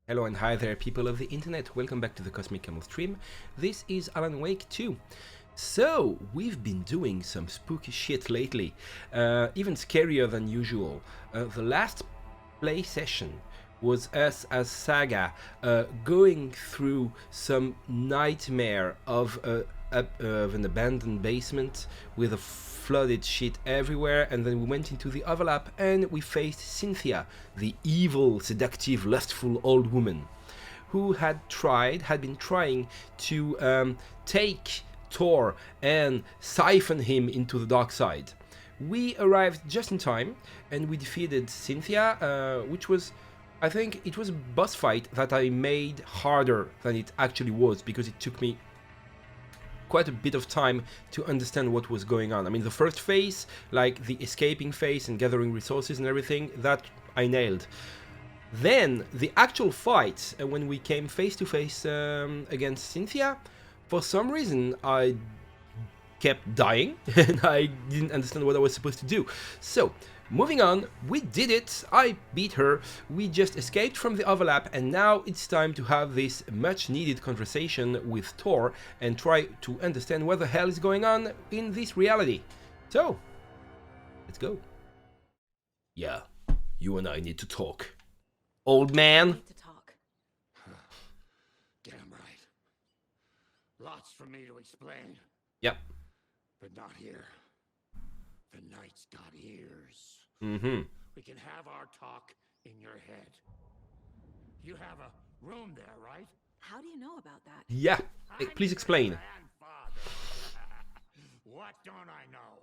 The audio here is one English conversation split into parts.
Hello and hi there, people of the internet. Welcome back to the Cosmic Camel stream. This is Alan Wake 2. So, we've been doing some spooky shit lately, even scarier than usual. The last play session was us as Saga going through some nightmare of an abandoned basement with a flooded shit everywhere, and then we went into the overlap and we faced Cynthia, the evil, seductive, lustful old woman who had been trying to take Thor and siphon him into the dark side. We arrived just in time and we defeated Cynthia, which was, I think it was a boss fight that I made harder than it actually was, because it took me quite a bit of time to understand what was going on. I mean, the first phase, like the escaping phase and gathering resources and everything, that I nailed. Then the actual fight, when we came face to face against Cynthia, for some reason I kept dying and I didn't understand what I was supposed to do. So, moving on, we did it, I beat her, we just escaped from the overlap, and now it's time to have this much needed conversation with Thor and try to understand what the hell is going on in this reality. So, let's go. Yeah, you and I need to talk. Old man. To talk. Damn right. Lots for me to explain, Yep. but not here. The night's got ears. Mm-hmm. We can have our talk in your head. You have a room there, right? How do you know about that? Yeah, please explain. Grandfather. What don't I know?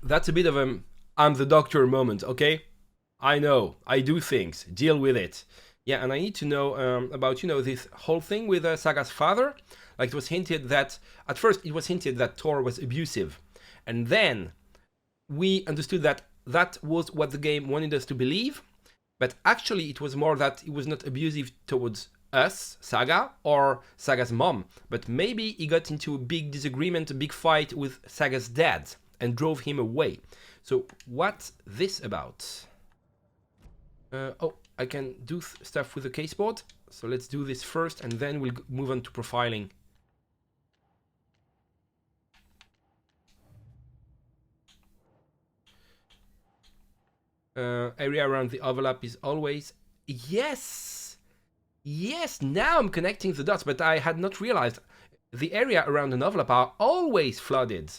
That's a bit of a I'm the doctor moment, okay? I know, I do things, deal with it. Yeah, and I need to know about, this whole thing with Saga's father. Like, it was hinted that, at first it was hinted that Thor was abusive. And then we understood that that was what the game wanted us to believe. But actually it was more that he was not abusive towards us, Saga, or Saga's mom. But maybe he got into a big disagreement, a big fight with Saga's dad and drove him away. So what's this about? Oh, I can do stuff with the caseboard. So let's do this first and then we'll move on to profiling. Area around the overlap is always... Yes! Yes, now I'm connecting the dots, but I had not realized the area around an overlap are always flooded.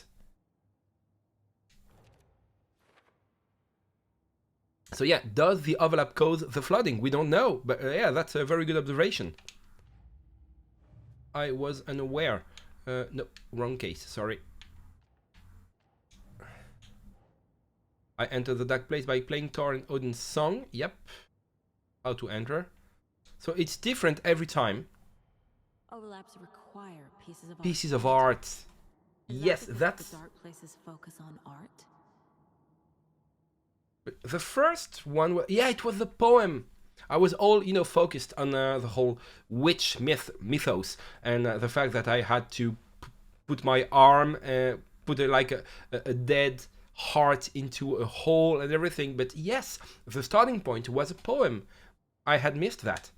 So yeah, does the overlap cause the flooding? We don't know, but yeah, that's a very good observation. I was unaware. No, wrong case, sorry. I enter the dark place by playing Thor and Odin's song. Yep. How to enter. So it's different every time. Overlaps require pieces of Pieces of art. Yes, that's... The dark places focus on art. The first one, yeah, it was the poem. I was all, focused on the whole witch mythos, and the fact that I had to put my arm, put a dead heart into a hole and everything. But yes, the starting point was a poem. I had missed that.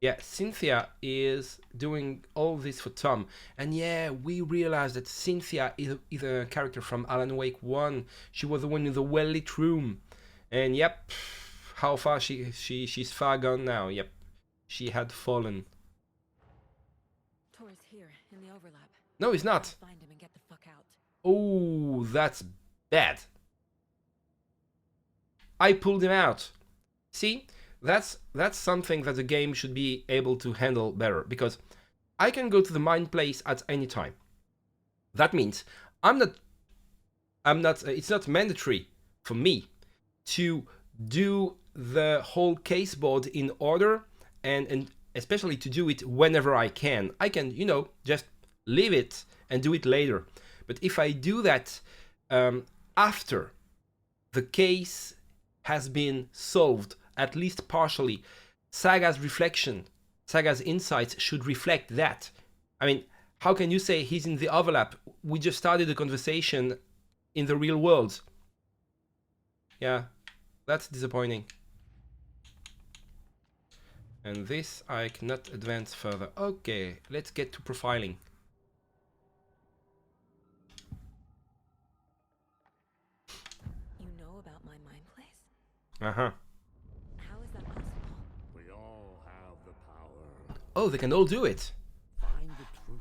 Yeah, Cynthia is doing all this for Tom. And yeah, we realized that Cynthia is a character from Alan Wake 1. She was the one in the well-lit room. And yep, how far she's far gone now. Yep, she had fallen. Thor's here in the overlap. No, he's not. Find him and get the fuck out. Oh, that's bad. I pulled him out. See? That's something that the game should be able to handle better, because I can go to the mine place at any time. That means it's not mandatory for me to do the whole caseboard in order and especially to do it whenever I can. I can, just leave it and do it later. But if I do that after the case has been solved, at least partially, Saga's insights should reflect that. I mean, How can you say he's in the overlap? We just started the conversation in the real world. Yeah, that's disappointing. And this I cannot advance further. Okay, let's get to profiling. You know about my mind place? Uh-huh. How is that possible? We all have the power. Oh, they can all do it. Find the truth.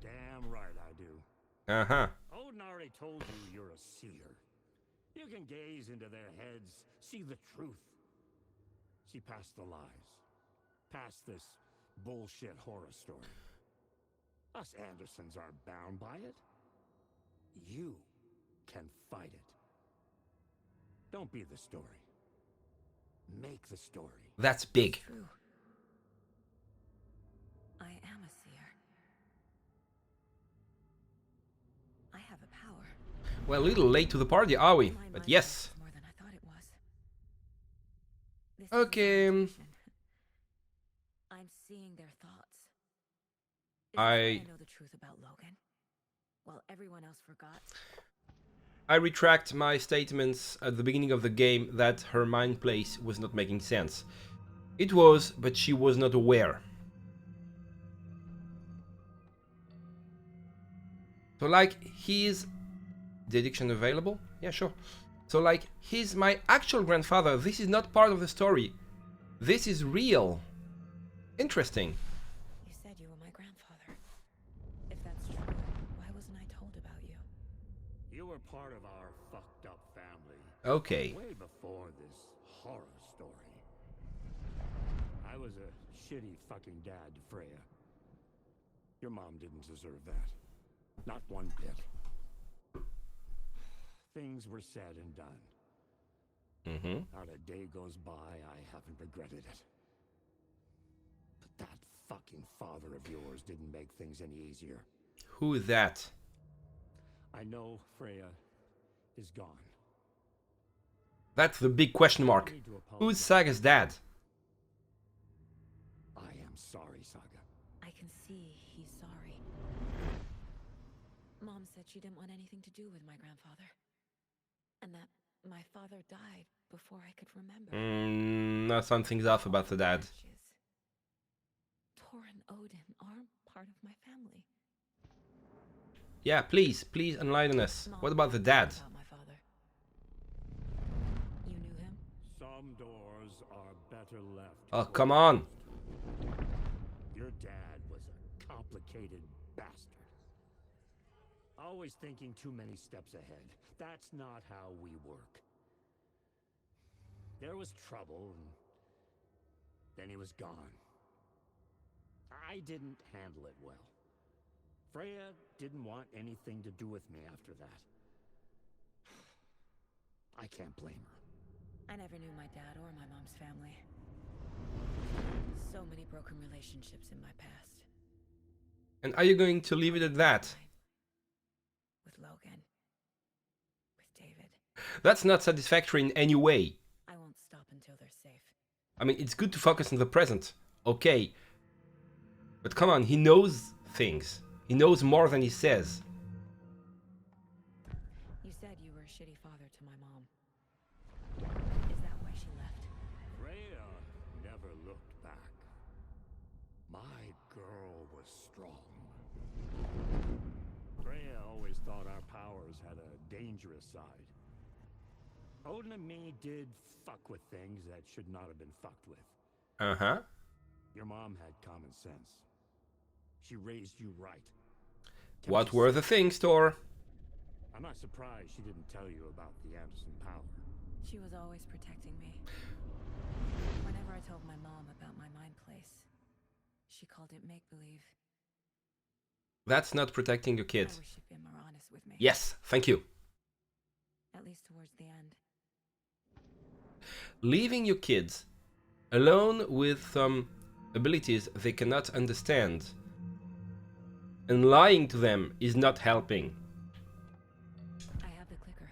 Damn right I do. Uh-huh. Odin already told you you're a seer. You can gaze into their heads, see the truth. See past the lies. Past this bullshit horror story. Us Andersons aren't bound by it. You can fight it. Don't be the story. Make the story. That's big. True. I am a seer. I have a power. Well, a little late to the party, are we? My But mind yes. is more than I thought it was. This Okay. is an intuition. I'm seeing their thoughts. Is I know the truth about Logan, while everyone else forgot. I retract my statements at the beginning of the game that her mind place was not making sense. It was, but she was not aware. So like, he's... Deduction available? Yeah, sure. So like, he's my actual grandfather. This is not part of the story. This is real. Interesting. You said you were my grandfather. If that's true, why wasn't I told about you? You were part of our fucked up family. Okay. Way before this horror story. I was a shitty fucking dad to Freya. Your mom didn't deserve that. Not one bit. Things were said and done. Mm-hmm. Not a day goes by I haven't regretted it. But that fucking father of yours didn't make things any easier. Who is that? I know Freya is gone. That's the big question mark. I need to Who's apologize. Saga's dad? I am sorry, Saga. I can see he's sorry. Mom said she didn't want anything to do with my grandfather. And that my father died before I could remember. No, something's off about the dad. Ashes. Thor and Odin are part of my family. Yeah, please enlighten us. Mom What about the dad? about my father. You knew him? Some doors are better left. Oh, come on. Your dad was a complicated bastard. Always thinking too many steps ahead. That's not how we work. There was trouble, and then he was gone. I didn't handle it well. Freya didn't want anything to do with me after that. I can't blame her. I never knew my dad or my mom's family. So many broken relationships in my past. And are you going to leave it at that? With Logan. With David. That's not satisfactory in any way. I won't stop until they're safe. I mean, it's good to focus on the present. Okay. But come on, he knows things. He knows more than he says. You said you were a shitty father to my mom. Is that why she left? Freya never looked back. My girl was strong. Freya always thought our powers had a dangerous side. Odin and me did fuck with things that should not have been fucked with. Uh-huh. Your mom had common sense. She raised you right. What were the things, Thor? I'm not surprised she didn't tell you about the Anderson power. She was always protecting me. Whenever I told my mom about my mind place, she called it make-believe. That's not protecting your I kids. wish she'd been more honest with me. Yes, thank you. At least towards the end. Leaving your kids alone with some abilities they cannot understand and lying to them is not helping. I have the clicker.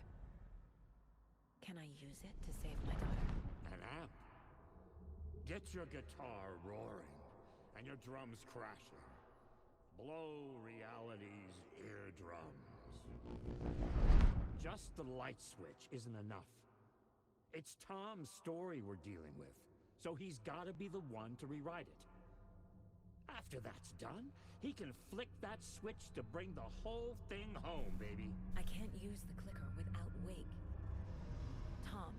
Can I use it to save my daughter? An amp. Get your guitar roaring and your drums crashing. Blow reality's eardrums. Just the light switch isn't enough. It's Tom's story we're dealing with, so he's gotta be the one to rewrite it. After that's done, he can flick that switch to bring the whole thing home, baby. I can't use the clicker without Wake. Tom.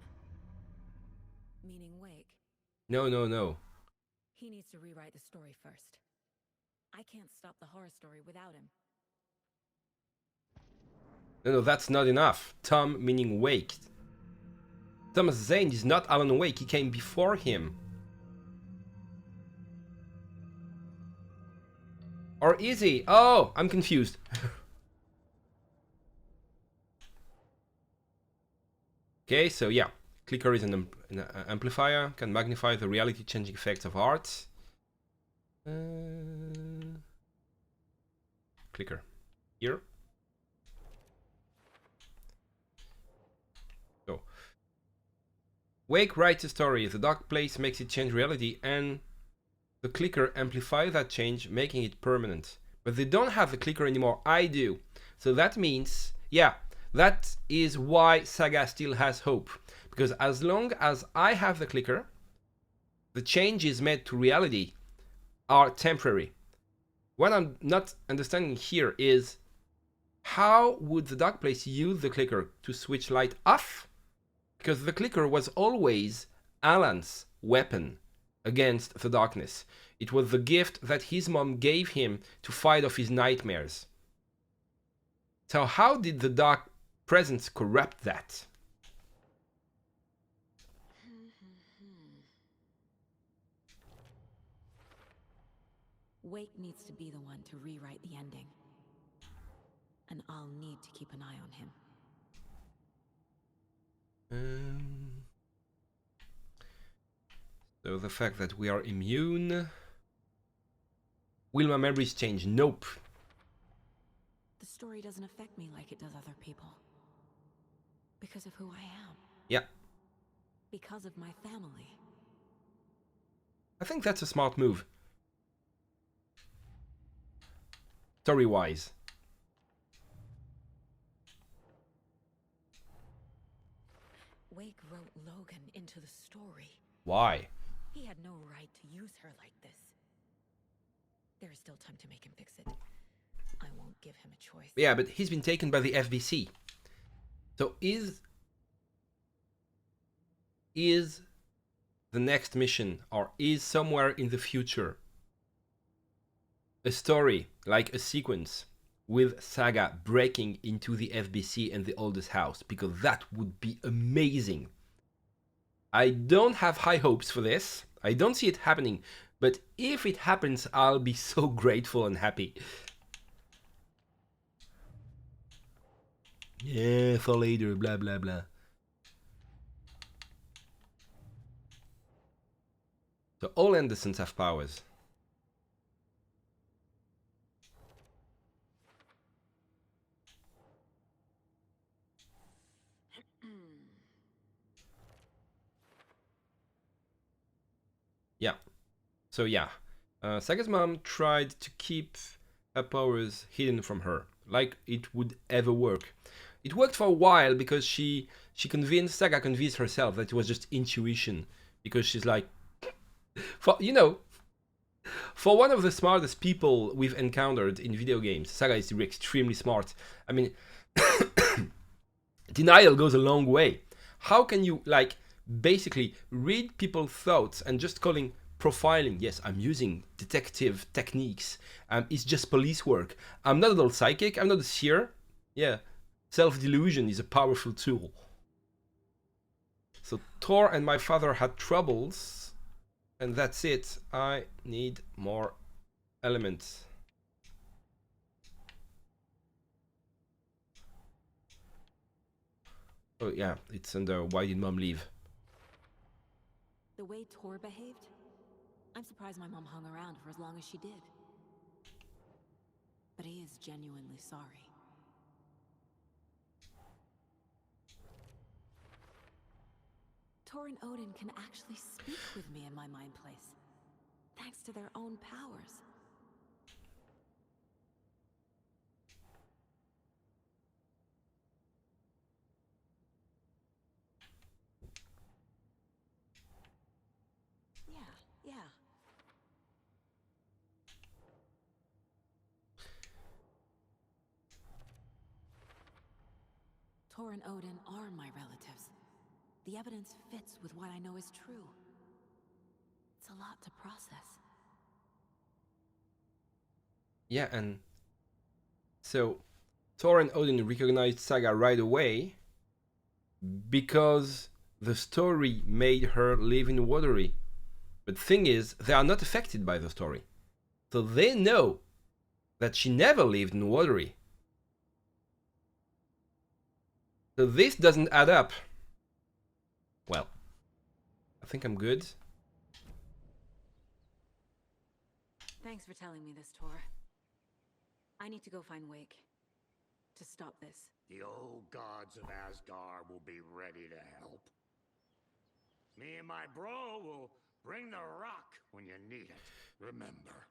Meaning Wake. No, no, no. He needs to rewrite the story first. I can't stop the horror story without him. No, no, that's not enough. Tom meaning Wake. Thomas Zane is not Alan Wake, he came before him. Or is he? Oh, I'm confused. Okay, so yeah. Clicker is an amplifier, can magnify the reality-changing effects of art. Clicker. Here. So. Wake writes a story, the dark place makes it change reality, and the clicker amplifies that change, making it permanent. But they don't have the clicker anymore, I do. So that means, yeah, that is why Saga still has hope. Because as long as I have the clicker, the changes made to reality are temporary. What I'm not understanding here is, how would the dark place use the clicker to switch light off? Because the clicker was always Alan's weapon against the darkness. It was the gift that his mom gave him to fight off his nightmares. So how did the dark presence corrupt that? Wake needs to be the one to rewrite the ending. And I'll need to keep an eye on him. So the fact that we are immune. Will my memories change? Nope. The story doesn't affect me like it does other people. Because of who I am. Yeah. Because of my family. I think that's a smart move. Story-wise. Wake wrote Logan into the story. Why? He had no right to use her like this. There is still time to make him fix it. I won't give him a choice. Yeah, but he's been taken by the FBC. So is the next mission, or is somewhere in the future, a story, like a sequence, with Saga breaking into the FBC and the oldest house? Because that would be amazing. I don't have high hopes for this. I don't see it happening. But if it happens, I'll be so grateful and happy. Yeah, for later, blah, blah, blah. So all Andersons have powers. Yeah. So yeah, Saga's mom tried to keep her powers hidden from her, like it would ever work. It worked for a while because Saga convinced herself that it was just intuition, because she's like, for one of the smartest people we've encountered in video games, Saga is extremely smart. I mean, denial goes a long way. How can you, like, basically read people's thoughts and just calling profiling? Yes, I'm using detective techniques. It's just police work. I'm not at all psychic. I'm not a seer. Yeah, self-delusion is a powerful tool. So Thor and my father had troubles, and that's it. I need more elements. Oh yeah, it's under why did mom leave? The way Tor behaved, I'm surprised my mom hung around for as long as she did. But he is genuinely sorry. Tor and Odin can actually speak with me in my mind place, thanks to their own powers. Tor and Odin are my relatives. The evidence fits with what I know is true. It's a lot to process. Yeah, and so Thor and Odin recognized Saga right away because the story made her live in Watery. But thing is, they are not affected by the story. So they know that she never lived in Watery. So this doesn't add up. Well, I think I'm good. Thanks for telling me this, Tor. I need to go find Wake to stop this. The old gods of Asgard will be ready to help. Me and my bro will bring the rock when you need it. Remember,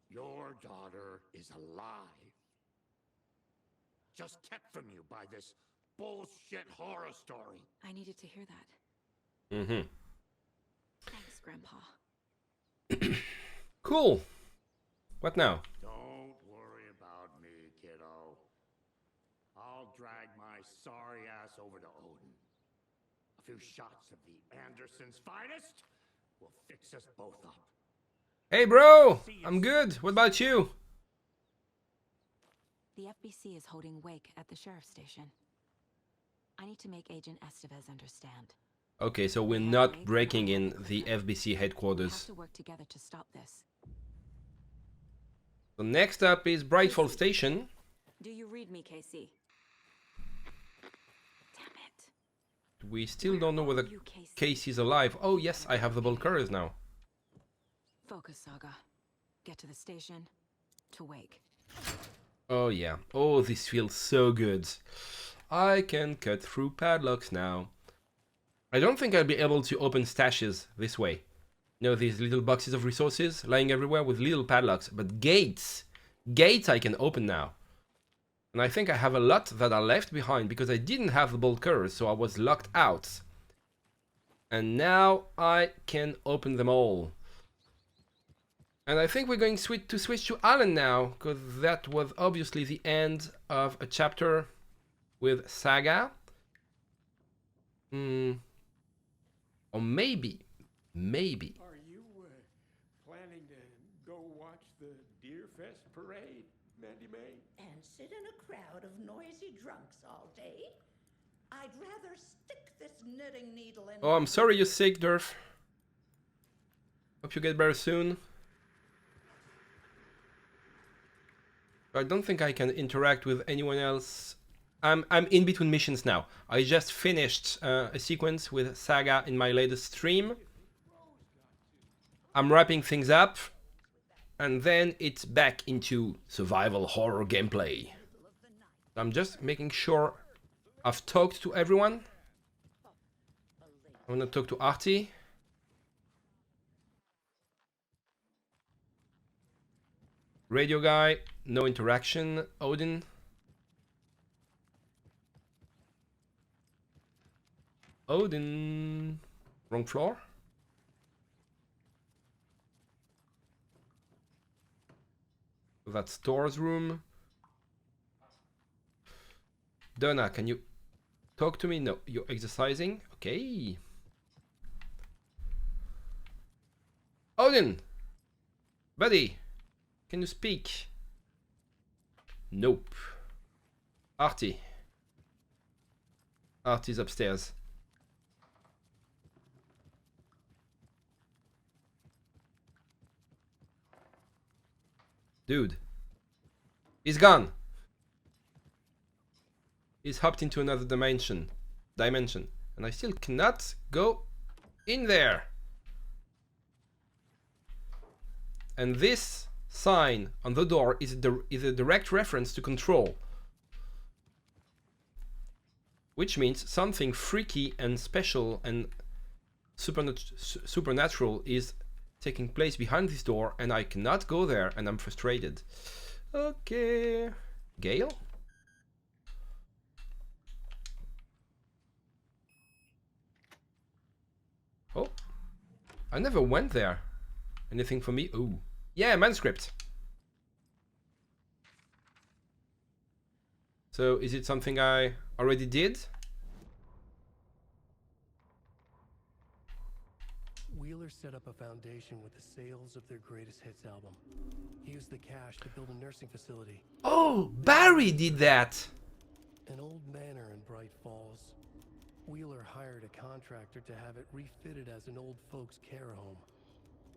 your daughter is alive. Just kept from you by this bullshit horror story. I needed to hear that. Mm-hmm. Thanks, Grandpa. Cool. What now? Don't worry about me, kiddo. I'll drag my sorry ass over to Odin. A few shots of the Andersons' finest will fix us both up. Hey bro, I'm good. What about you? The FBC is holding Wake at the sheriff's station. I need to make Agent Estevez understand. Okay, so we're not breaking in the FBC headquarters. We have to work together to stop this. So next up is Brightfall Station. Do you read me, Casey? Damn it. We still don't know whether You, Casey. Casey's alive. Oh yes, I have the Volkers now. Focus, Saga. Get to the station. To Wake. Oh yeah. Oh, this feels so good. I can cut through padlocks now. I don't think I'll be able to open stashes this way. You know, these little boxes of resources lying everywhere with little padlocks. But gates! Gates I can open now. And I think I have a lot that are left behind because I didn't have the bolt cutters, so I was locked out. And now I can open them all. And I think we're going to switch to Alan now, because that was obviously the end of a chapter with Saga. Or maybe. Are you planning to go watch the Deer Fest parade, Mandy May? And sit in a crowd of noisy drunks all day? I'd rather stick this knitting needle in. Oh, I'm sorry you're sick, Durf. Hope you get better soon. I don't think I can interact with anyone else. I'm in between missions now. I just finished a sequence with Saga in my latest stream. I'm wrapping things up. And then it's back into survival horror gameplay. I'm just making sure I've talked to everyone. I'm gonna talk to Artie. Radio guy, no interaction. Odin. Odin. Wrong floor. That's Thor's room. Donna, can you talk to me? No, you're exercising. Okay. Odin! Buddy! Can you speak? Nope. Artie. Artie's upstairs. Dude. He's gone. He's hopped into another dimension. And I still cannot go in there. And this sign on the door is a direct reference to control. Which means something freaky and special and supernatural is taking place behind this door, and I cannot go there, and I'm frustrated. Okay. Gale? Oh. I never went there. Anything for me? Ooh. Yeah, manuscript. So, is it something I already did. Wheeler set up a foundation with the sales of their greatest hits album. He used the cash to build a nursing facility. Oh, Barry did that. An old manor in Bright Falls. Wheeler hired a contractor to have it refitted as an old folks care home.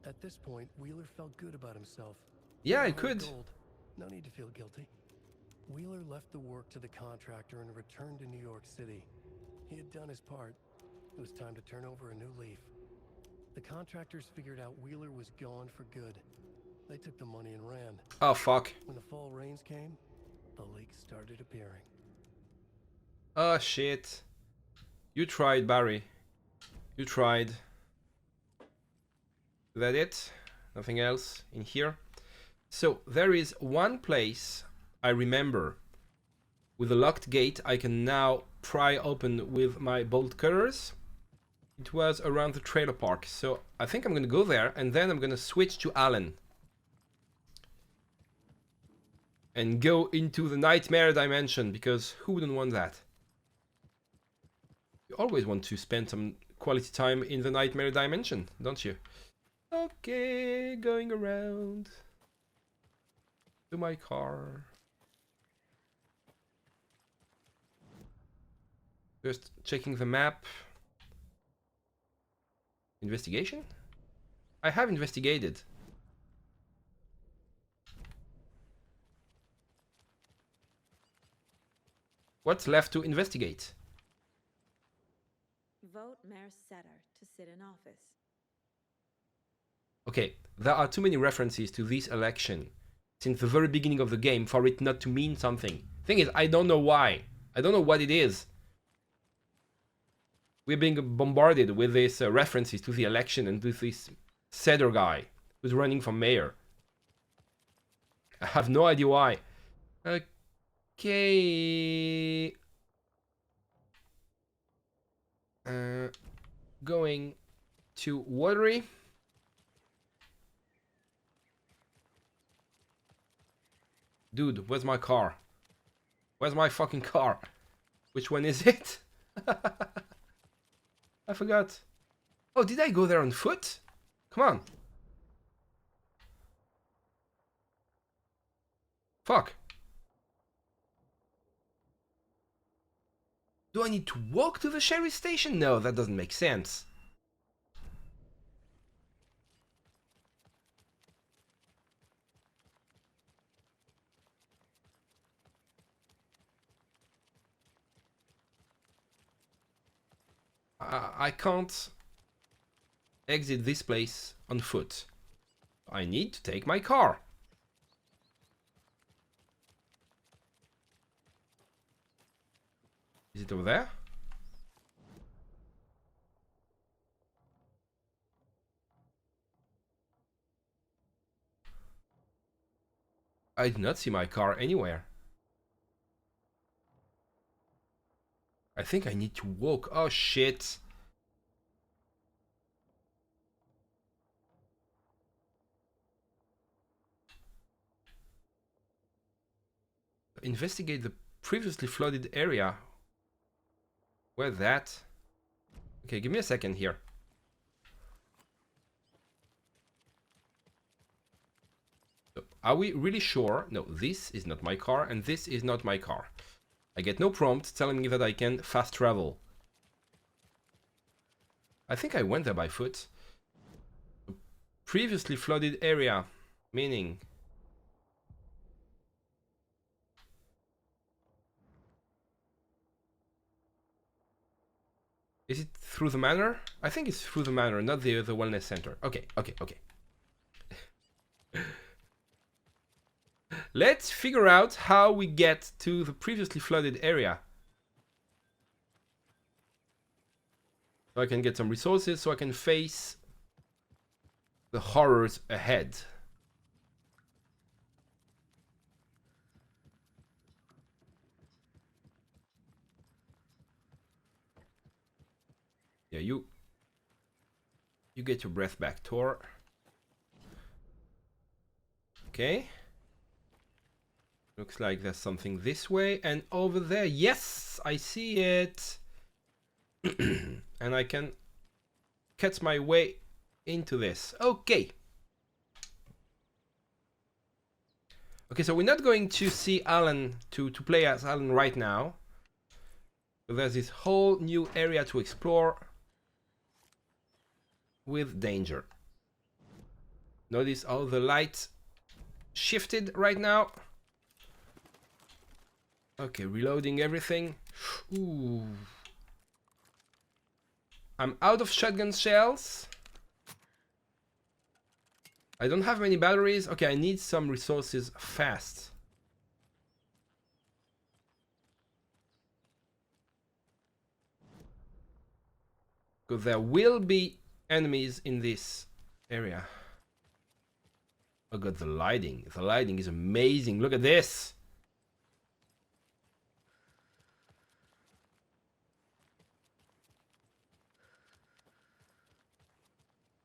At this point, Wheeler felt good about himself. Yeah, I He could. gold. No need to feel guilty. Wheeler left the work to the contractor and returned to New York City. He had done his part. It was time to turn over a new leaf. The contractors figured out Wheeler was gone for good. They took the money and ran. Oh, fuck. When the fall rains came, the leaks started appearing. Oh, shit. You tried, Barry. You tried. Is that it? Nothing else in here? So, there is one place I remember with a locked gate I can now pry open with my bolt cutters. It was around the trailer park, so I think I'm gonna go there and then I'm gonna switch to Alan and go into the nightmare dimension, because who wouldn't want that? You always want to spend some quality time in the nightmare dimension, don't you? Okay, going around to my car. Just checking the map. Investigation? I have investigated. What's left to investigate? Vote Mayor Setter to sit in office. Okay, there are too many references to this election since the very beginning of the game for it not to mean something. Thing is, I don't know why. I don't know what it is. We're being bombarded with these references to the election and with this Setter guy who's running for mayor. I have no idea why. Okay. Going to Watery. Dude, where's my car? Where's my fucking car? Which one is it? I forgot. Oh, did I go there on foot? Come on. Fuck. Do I need to walk to the sheriff station? No, that doesn't make sense. I can't exit this place on foot. I need to take my car. Is it over there? I do not see my car anywhere. I think I need to walk. Oh shit. Investigate the previously flooded area. Where that? Okay, give me a second here. So, are we really sure? No, this is not my car and this is not my car. I get no prompt telling me that I can fast travel. I think I went there by foot. Previously flooded area, meaning... Is it through the manor? I think it's through the manor, not the wellness center. Okay. Let's figure out how we get to the previously flooded area. So I can get some resources, so I can face the horrors ahead. Yeah, you get your breath back, Tor. Okay. Looks like there's something this way and over there. Yes, I see it. And I can cut my way into this. Okay. Okay, so we're not going to see Alan, to play as Alan right now. So there's this whole new area to explore with danger. Notice how the light shifted right now. Okay, reloading everything. Ooh. I'm out of shotgun shells. I don't have many batteries. Okay, I need some resources fast. Because there will be enemies in this area. Oh god, the lighting. The lighting is amazing. Look at this.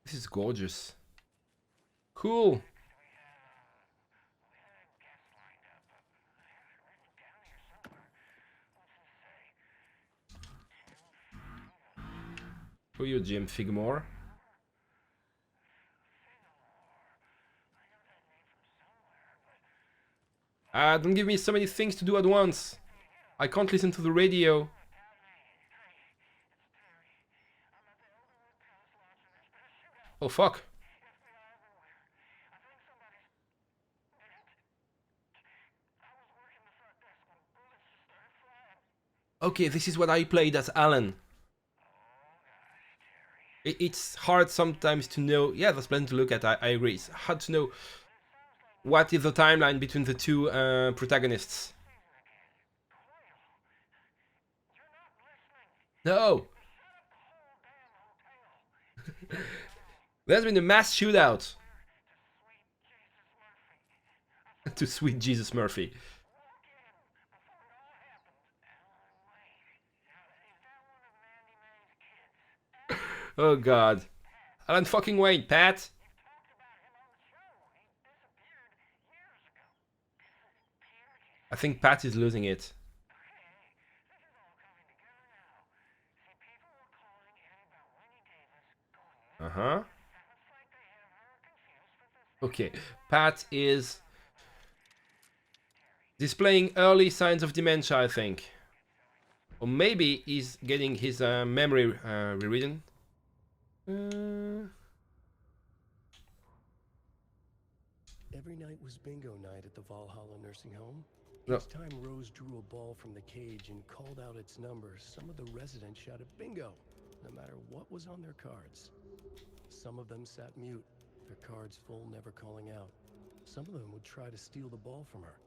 This is gorgeous. Cool. Who are you, Jim Figmore? Don't give me so many things to do at once. I can't listen to the radio. Oh fuck. Okay, this is what I played as Alan. It's hard sometimes to know. Yeah, there's plenty to look at. I agree. It's hard to know what is the timeline between the two protagonists. No. There's been a mass shootout. To Sweet Jesus Murphy. Oh god. Alan fucking Wayne, Pat. I think Pat is losing it. Uh-huh. Okay, Pat is displaying early signs of dementia, I think. Or maybe he's getting his memory rewritten. Every night was bingo night at the Valhalla nursing home. No. Each time Rose drew a ball from the cage and called out its number, some of the residents shouted bingo, no matter what was on their cards. Some of them sat mute, their cards full, never calling out. Some of them would try to steal the ball from her.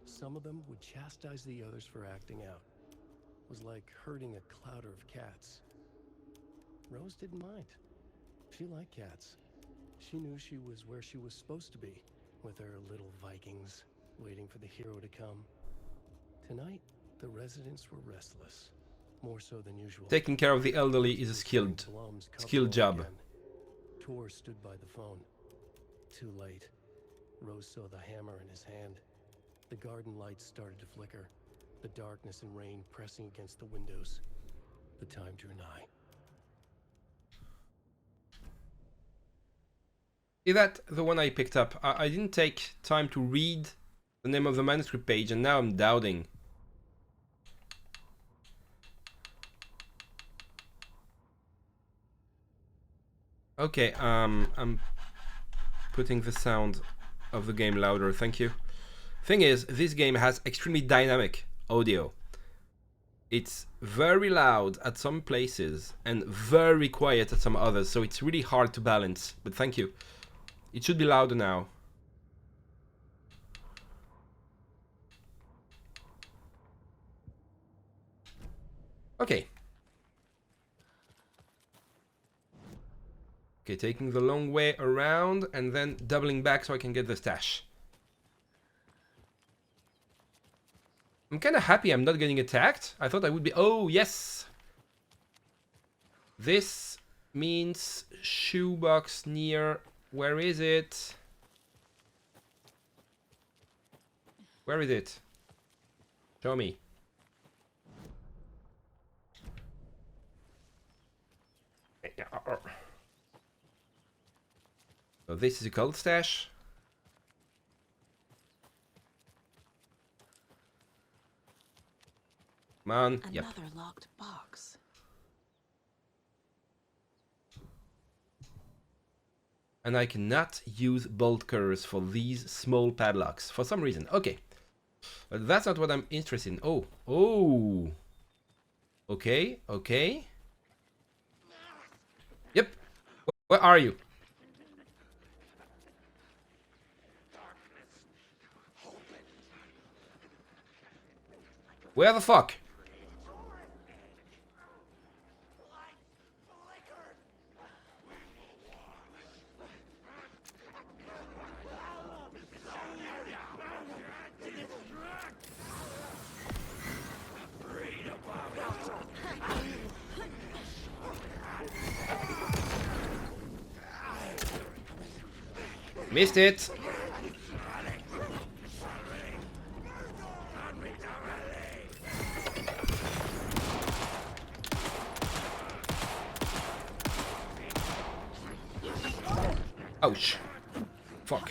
Some of them would chastise the others for acting out. It was like herding a clouder of cats. Rose didn't mind. She liked cats. She knew she was where she was supposed to be, with her little Vikings, waiting for the hero to come. Tonight, the residents were restless, more so than usual. Taking care of the elderly is a skilled job. Tor stood by the phone. Too late. Rose saw the hammer in his hand. The garden lights started to flicker, the darkness and rain pressing against the windows. The time drew nigh. Is that the one I picked up? I didn't take time to read the name of the manuscript page, and now I'm doubting. Okay, I'm putting the sound of the game louder, thank you. Thing is, this game has extremely dynamic audio. It's very loud at some places and very quiet at some others, so it's really hard to balance, but thank you. It should be louder now. Okay. Okay, taking the long way around and then doubling back so I can get the stash. I'm kind of happy I'm not getting attacked. I thought I would be... Oh, yes! This means shoebox near... Where is it? Where is it? Show me. So this is a gold stash. Come on. Yep. Another locked box. And I cannot use bolt cutters for these small padlocks for some reason. Okay. But that's not what I'm interested in. Oh. Oh. Okay. Okay. Yep. Where are you? Where the fuck? Missed it. Ouch. Fuck.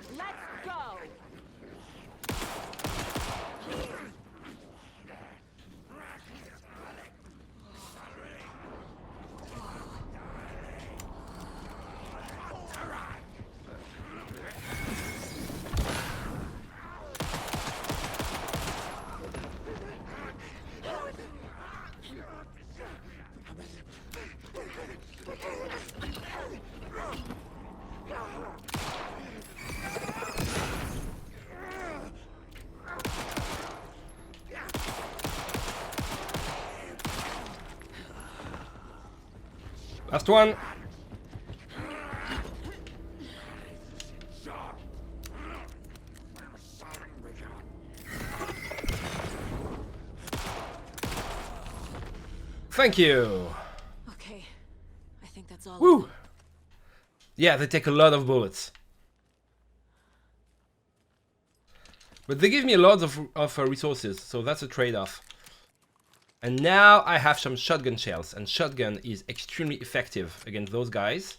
Let's go. Last one. Thank you. Okay. I think that's all. Woo. Yeah, they take a lot of bullets. But they give me a lot of resources, so that's a trade-off. And now I have some shotgun shells, and shotgun is extremely effective against those guys.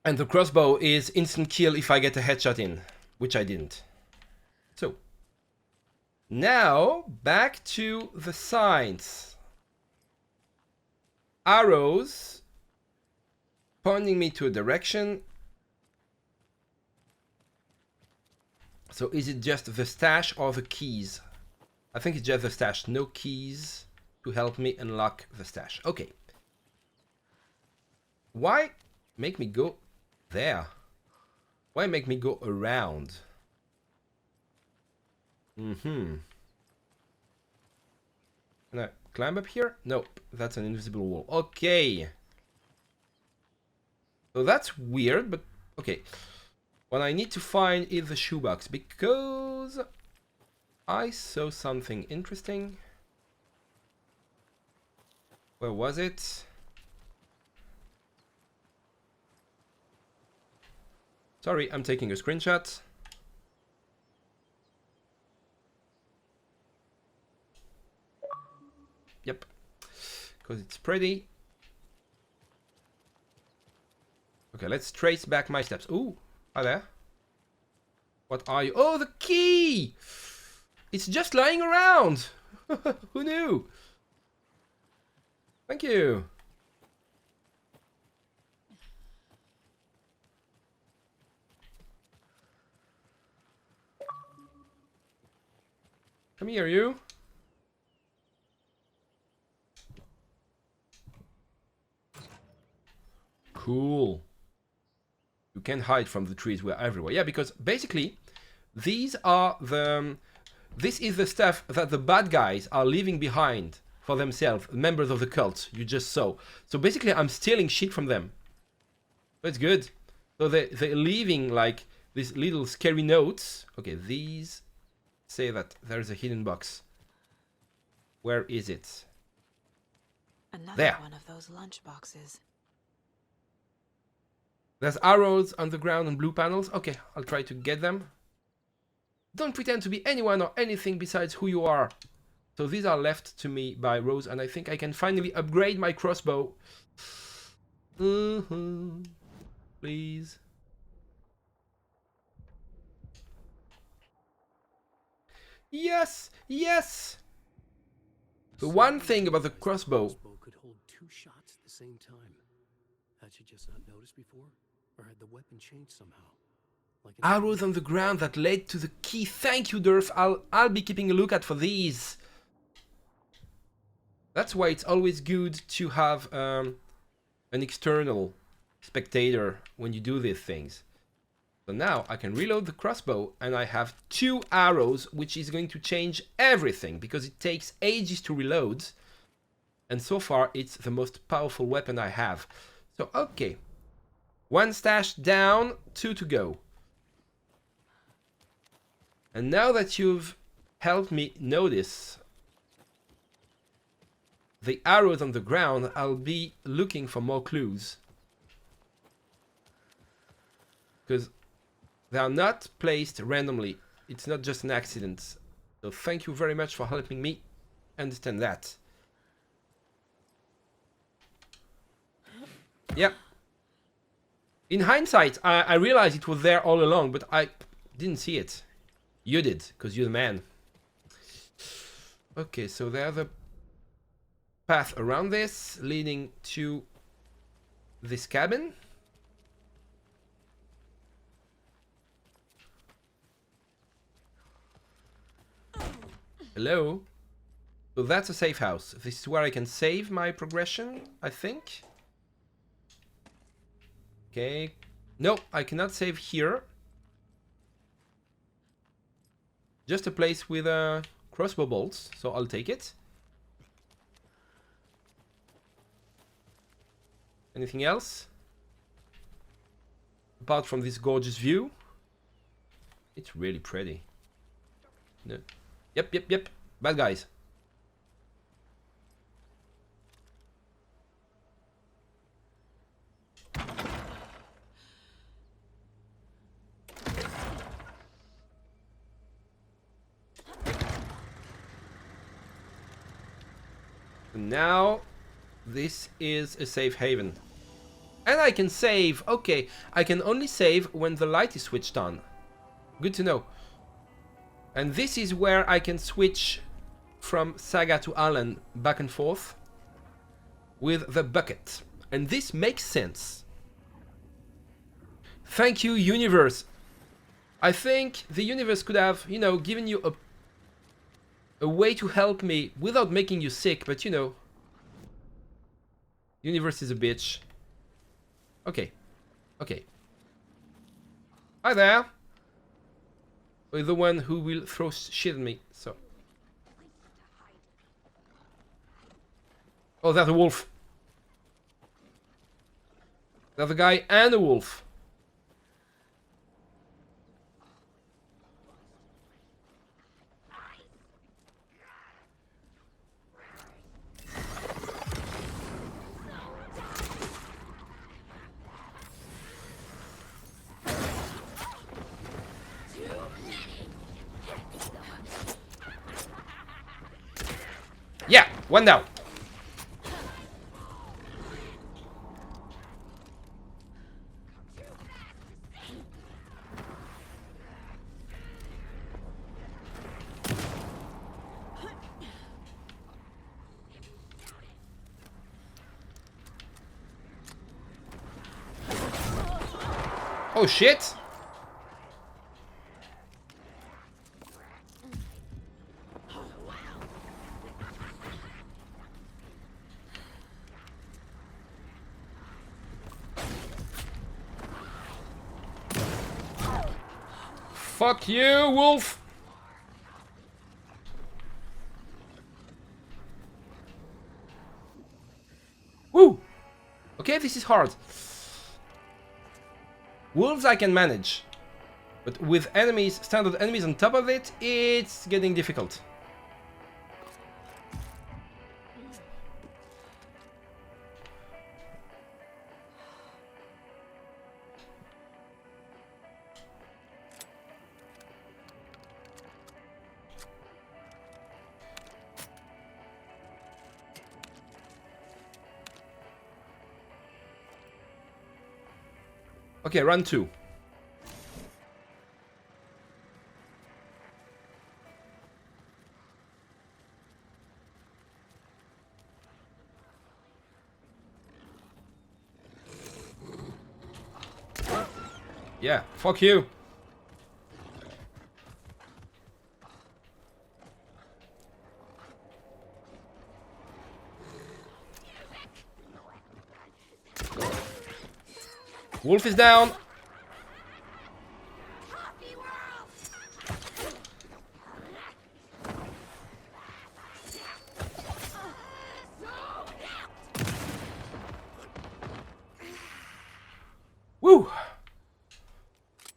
And the crossbow is instant kill if I get a headshot in, which I didn't. So, now back to the signs. Arrows pointing me to a direction. So is it just the stash or the keys? I think it's just the stash. No keys to help me unlock the stash. Okay. Why make me go there? Why make me go around? Can I climb up here? Nope. That's an invisible wall. Okay. So that's weird, but okay. What I need to find is the shoebox, because I saw something interesting. Where was it? Sorry, I'm taking a screenshot. Yep, because it's pretty. Okay, let's trace back my steps. Ooh. Hi there. What are you? Oh, the key! It's just lying around! Who knew? Thank you. Come here, you. Cool. You can hide from the trees. We're everywhere. Yeah, because basically, these are the... This is the stuff that the bad guys are leaving behind for themselves. Members of the cult you just saw. So basically, I'm stealing shit from them. That's good. So they're leaving like these little scary notes. Okay, these say that there's a hidden box. Where is it? Another There. one of those lunch boxes. There's arrows on the ground and blue panels. Okay, I'll try to get them. Don't pretend to be anyone or anything besides who you are. So these are left to me by Rose, and I think I can finally upgrade my crossbow. Please. Yes! Yes! The one thing about the crossbow... could hold 2 shots at the same time. Had she just not noticed before? Or had the weapon changed somehow? Like Arrows on the ground that led to the key. Thank you, Durf. I'll be keeping a lookout for these. That's why it's always good to have an external spectator when you do these things. So now I can reload the crossbow and I have 2 arrows, which is going to change everything because it takes ages to reload. And so far it's the most powerful weapon I have. So okay. 1 stash down, 2 to go. And now that you've helped me notice the arrows on the ground, I'll be looking for more clues. Because they are not placed randomly. It's not just an accident. So thank you very much for helping me understand that. Yep. In hindsight, I realized it was there all along, but I didn't see it. You did, because you're the man. Okay, so there's a path around this, leading to this cabin. Hello? So that's a safe house. This is where I can save my progression, I think. Okay. No, I cannot save here. Just a place with crossbow bolts, so I'll take it. Anything else? Apart from this gorgeous view. It's really pretty. No. Yep. Bad guys. Now, this is a safe haven. And I can save. Okay, I can only save when the light is switched on. Good to know. And this is where I can switch from Saga to Alan back and forth with the bucket. And this makes sense. Thank you, universe. I think the universe could have, you know, given you a way to help me without making you sick, but you know, universe is a bitch. Okay. Hi there. You're the one who will throw shit at me, so. Oh, that's a wolf. That's a guy and a wolf. Yeah, one down. Oh shit. Fuck you, wolf! Woo! Okay, this is hard. Wolves I can manage. But with enemies, standard enemies on top of it, it's getting difficult. Okay, run 2. Yeah, fuck you. Wolf is down. Woo.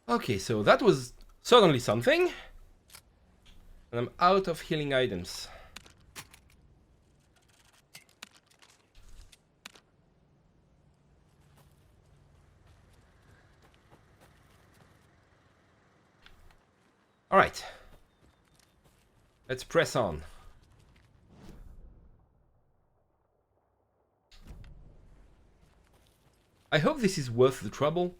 Okay, so that was certainly something. And I'm out of healing items. Alright. Let's press on. I hope this is worth the trouble.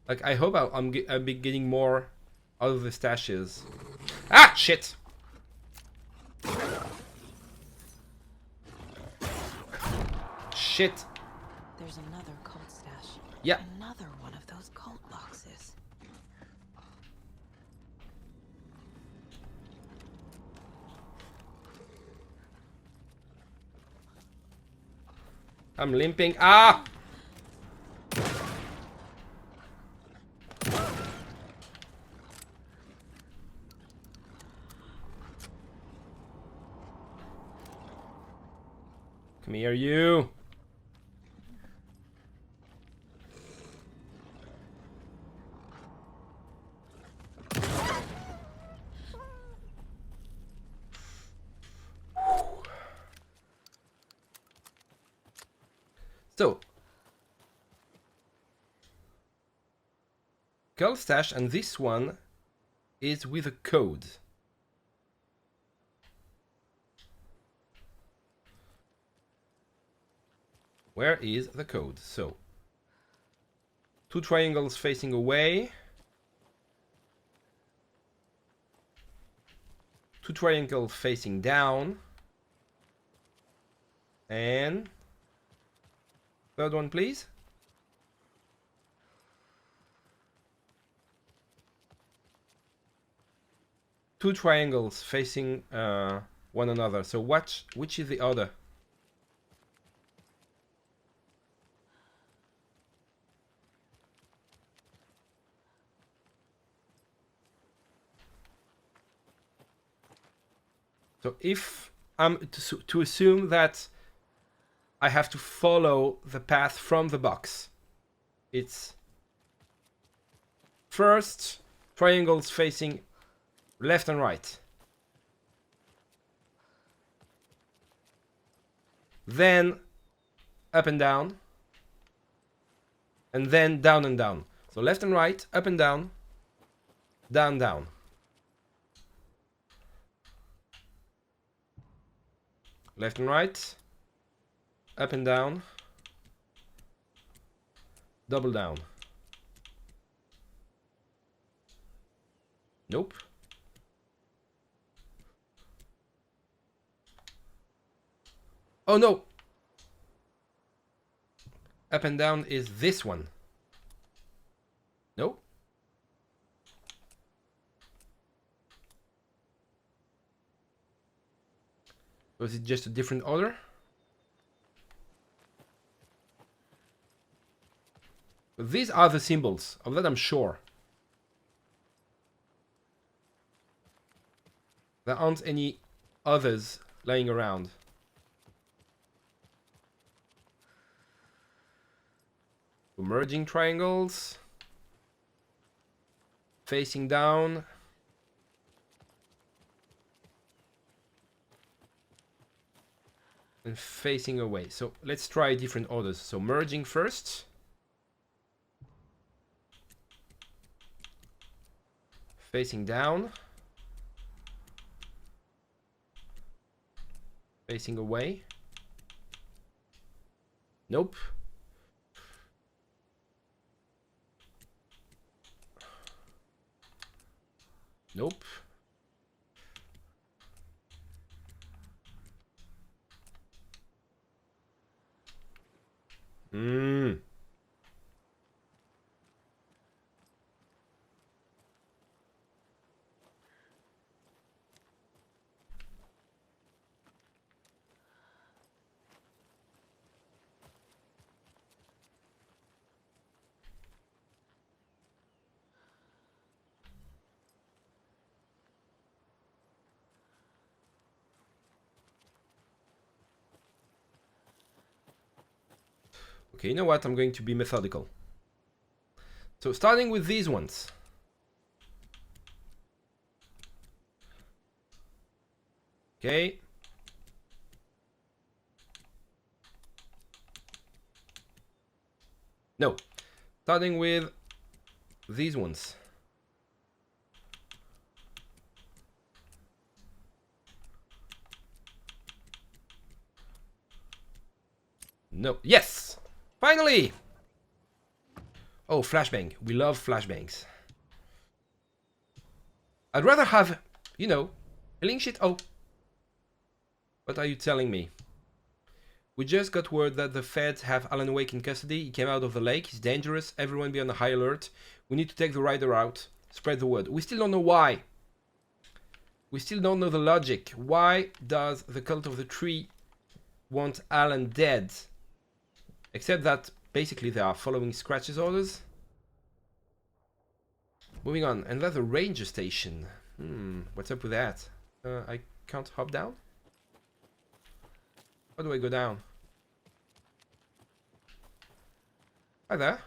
Like, I hope I'll be getting more out of the stashes. Ah, shit! Shit! There's another cult stash. Yeah. Another one of those cult boxes. I'm limping. Ah! Come here, you. So, Gold Stash, and this one is with a code. Where is the code? So, 2 triangles facing away. 2 triangles facing down. And third one, please. Two triangles facing one another. So which is the other? So if I'm to assume that I have to follow the path from the box, it's first triangles facing left and right, then up and down, and then down and down. So left and right, up and down, down, down. Left and right, up and down, double down. Nope. Oh no! Up and down is this one. Nope. Was it just a different order? But these are the symbols, of that I'm sure. There aren't any others lying around. Merging triangles. Facing down. And facing away. So let's try different orders. So merging first. Facing down. Facing away. Nope. Nope. Hmm. Okay, you know what? I'm going to be methodical. So starting with these ones. Okay. No. Starting with these ones. No. Yes! Finally! Oh, flashbang. We love flashbangs. I'd rather have, you know, killing shit. Oh. What are you telling me? We just got word that the feds have Alan Wake in custody. He came out of the lake. He's dangerous. Everyone be on a high alert. We need to take the rider out. Spread the word. We still don't know why. We still don't know the logic. Why does the Cult of the Tree want Alan dead? Except that basically they are following Scratch's orders. Moving on. And that's a ranger station. What's up with that? I can't hop down? How do I go down? Hi there.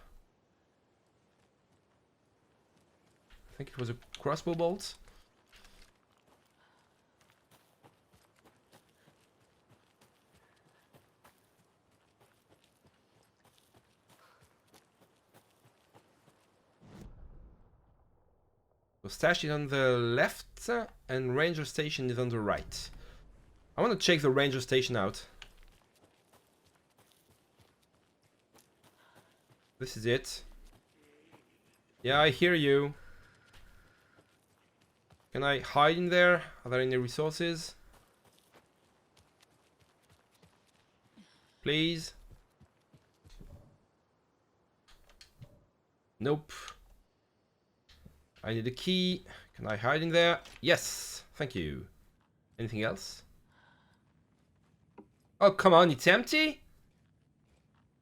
I think it was a crossbow bolt. So stash is on the left and ranger station is on the right. I want to check the ranger station out. This is it. Yeah, I hear you. Can I hide in there? Are there any resources? Please? Nope. I need a key. Can I hide in there? Yes. Thank you. Anything else? Oh, come on. It's empty?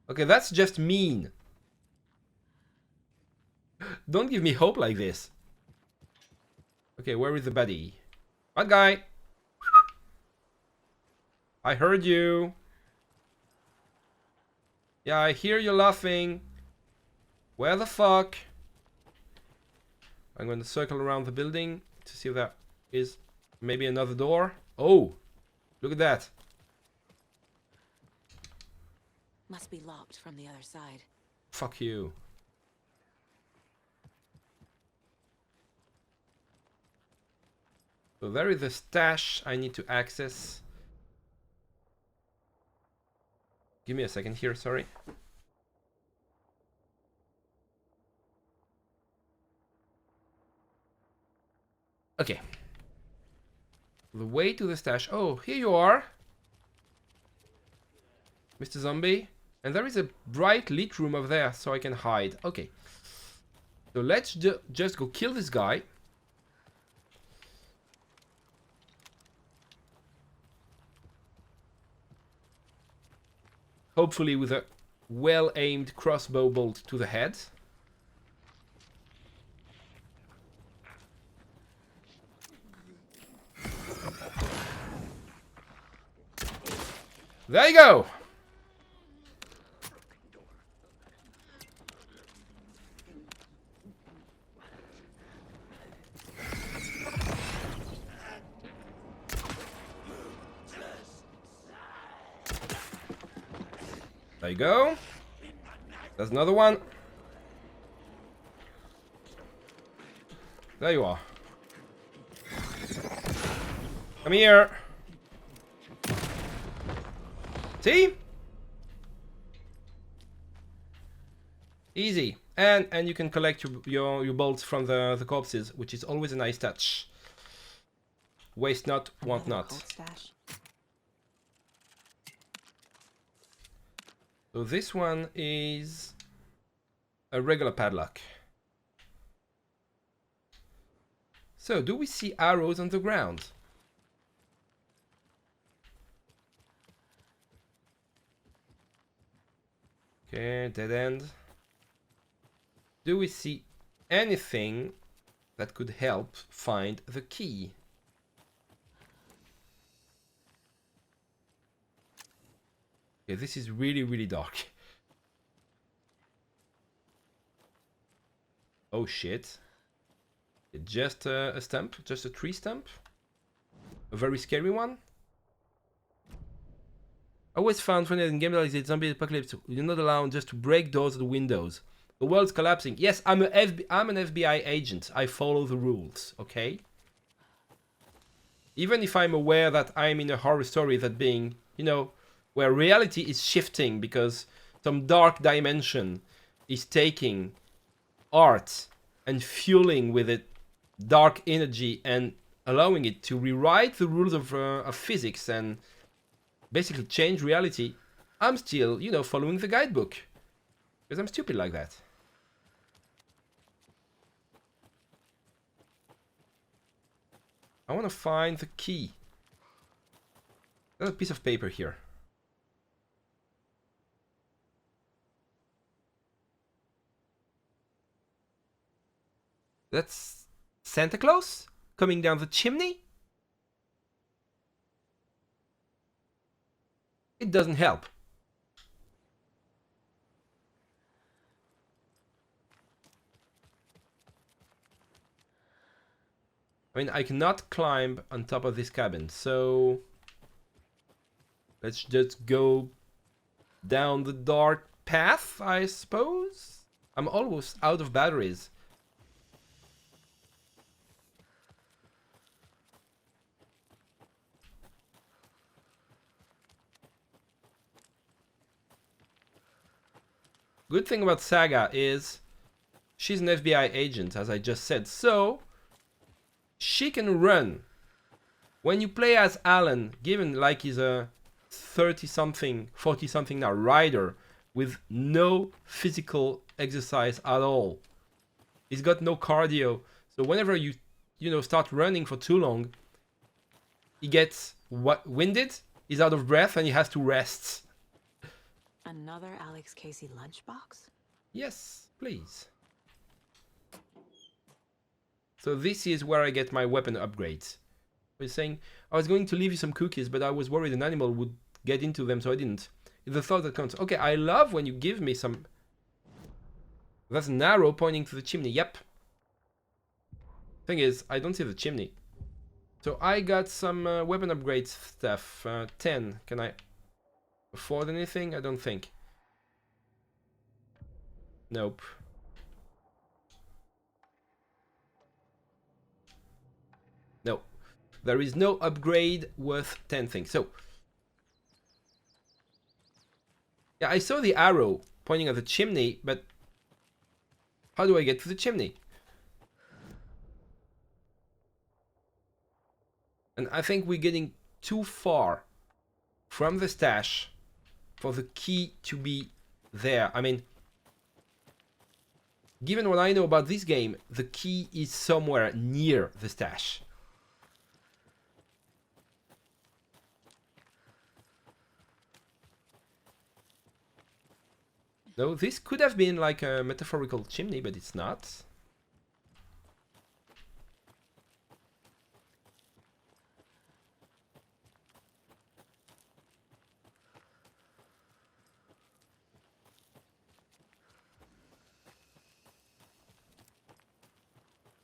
Okay, that's just mean. Don't give me hope like this. Okay, where is the buddy? Bad guy. I heard you. Yeah, I hear you laughing. Where the fuck? I'm going to circle around the building to see if there is maybe another door. Oh, look at that. Must be locked from the other side. Fuck you. So there is a stash I need to access. Give me a second here, sorry. Okay. The way to the stash. Oh, here you are, Mr. Zombie. And there is a bright lit room over there, so I can hide. Okay. So let's just go kill this guy. Hopefully with a well-aimed crossbow bolt to the head. There you go! There you go. There's another one. There you are. Come here. See? Easy. And you can collect your bolts from the corpses, which is always a nice touch. Waste not, want Another not. cold stash. So this one is a regular padlock. So do we see arrows on the ground? Okay, dead end. Do we see anything that could help find the key? Okay, this is really, really dark. Oh shit. Just a stump, just a tree stump. A very scary one. I always found funny in games like the zombie apocalypse, you're not allowed just to break doors or windows. The world's collapsing. Yes, I'm an FBI agent. I follow the rules, okay? Even if I'm aware that I'm in a horror story that being, you know, where reality is shifting because some dark dimension is taking art and fueling with it dark energy and allowing it to rewrite the rules of physics and basically change reality, I'm still, you know, following the guidebook. Because I'm stupid like that. I want to find the key. There's a piece of paper here. That's Santa Claus coming down the chimney? It doesn't help. I mean, I cannot climb on top of this cabin, so let's just go down the dark path, I suppose. I'm almost out of batteries. Good thing about Saga is she's an FBI agent, as I just said, so she can run. When you play as Alan, given like he's a 30-something, 40-something now rider with no physical exercise at all, he's got no cardio. So whenever you know start running for too long, he gets winded, he's out of breath, and he has to rest. Another Alex Casey lunchbox? Yes, please. So this is where I get my weapon upgrades. I was saying, I was going to leave you some cookies, but I was worried an animal would get into them, so I didn't. It's the thought that counts. Okay, I love when you give me some... That's an arrow pointing to the chimney. Yep. Thing is, I don't see the chimney. So I got some weapon upgrades stuff. 10. Can I afford anything? I don't think. Nope. No. There is no upgrade worth 10 things. So, yeah, I saw the arrow pointing at the chimney, but how do I get to the chimney? And I think we're getting too far from the stash for the key to be there. I mean, given what I know about this game, the key is somewhere near the stash. No, this could have been like a metaphorical chimney, but it's not.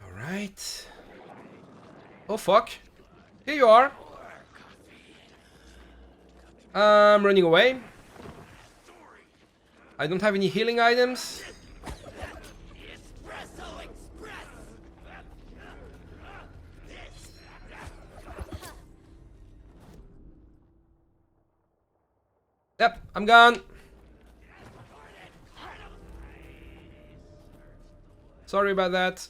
All right. Oh fuck. Here you are. I'm running away. I don't have any healing items. Yep, I'm gone. Sorry about that.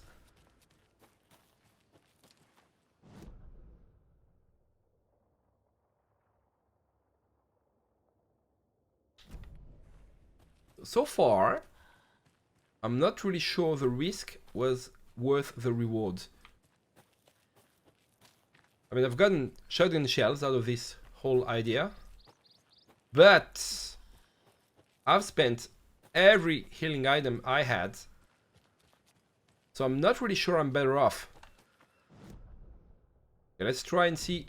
So far, I'm not really sure the risk was worth the reward. I mean, I've gotten shotgun shells out of this whole idea, but I've spent every healing item I had, so I'm not really sure I'm better off. Okay, let's try and see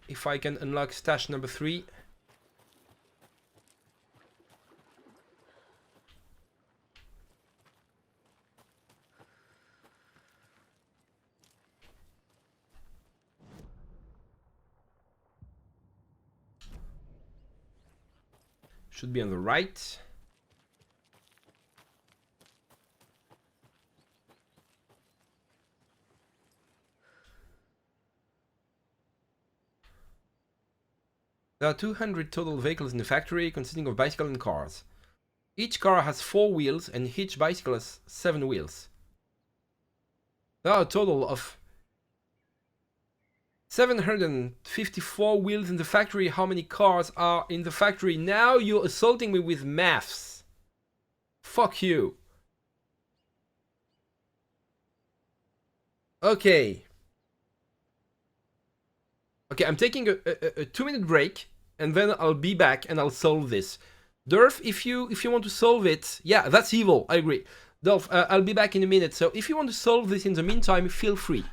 if I can unlock stash number 3. Should be on the right. There are 200 total vehicles in the factory, consisting of bicycles and cars. Each car has 4 wheels and each bicycle has 7 wheels. There are a total of 754 wheels in the factory. How many cars are in the factory? Now you're assaulting me with maths. Fuck you. Okay. Okay, I'm taking a 2-minute break, and then I'll be back and I'll solve this. Durf, if you want to solve it, yeah, that's evil. I agree. Dolph, I'll be back in a minute. So if you want to solve this in the meantime, feel free.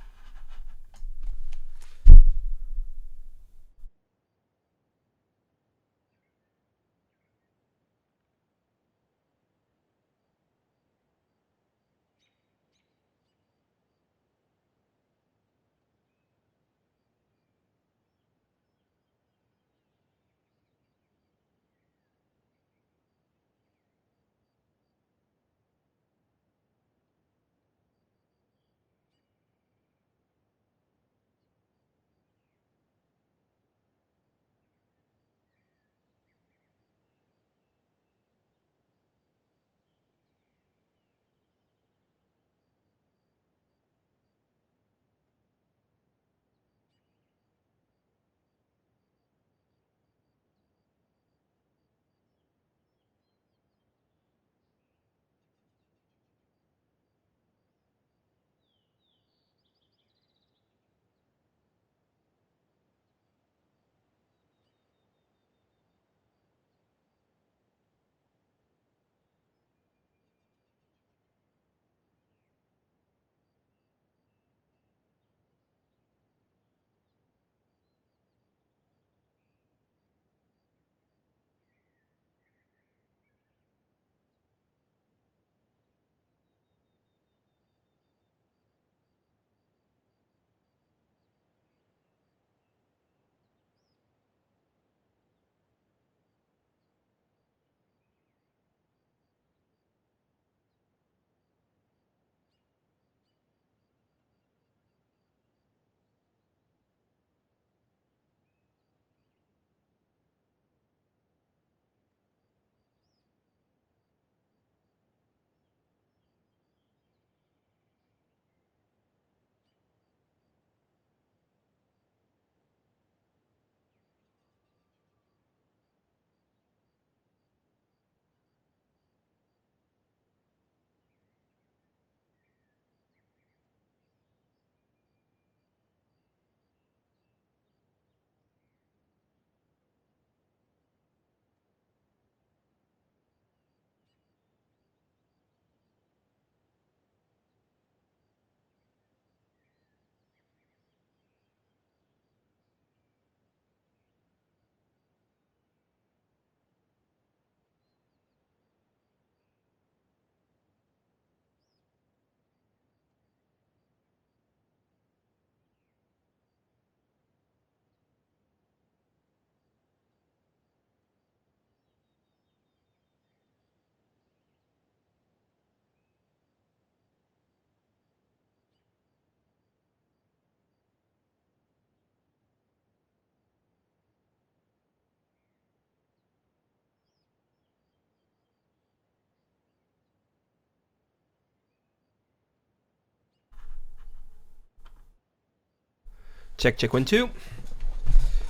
Check, check, 1, 2.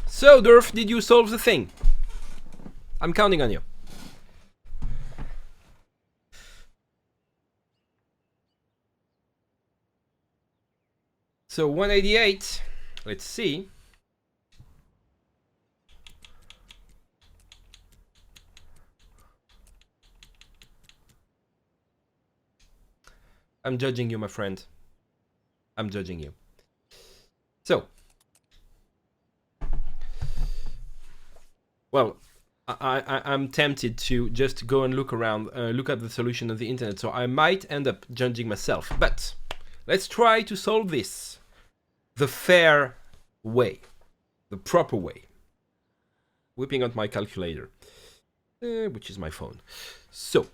So, Durf, did you solve the thing? I'm counting on you. So 188, let's see. I'm judging you, my friend. I'm judging you. So, well, I'm tempted to just go and look around, look up the solution on the internet, so I might end up judging myself. But let's try to solve this the fair way, the proper way. Whipping out my calculator, which is my phone. So,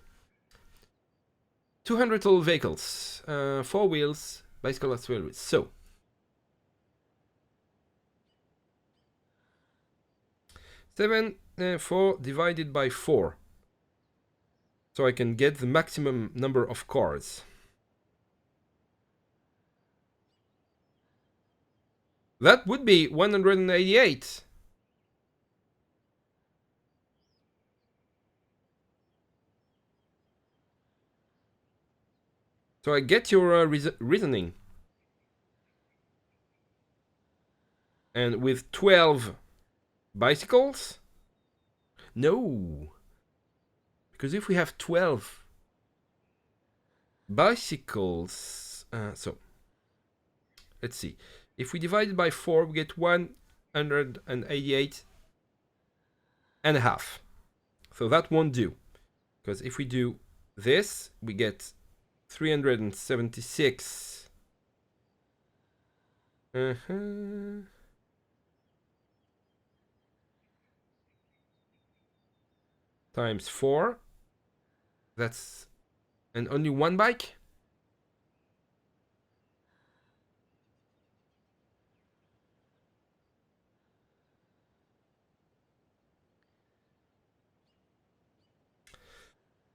200 total vehicles, 4 wheels, bicycle has 12 wheels. So, seven 4 divided by 4. So I can get the maximum number of cars. That would be 188. So I get your reasoning. And with 12 bicycles? No. Because if we have 12 bicycles... so, let's see. If we divide it by 4, we get 188 and a half. So that won't do. Because if we do this, we get 376 times 4. That's... and only one bike?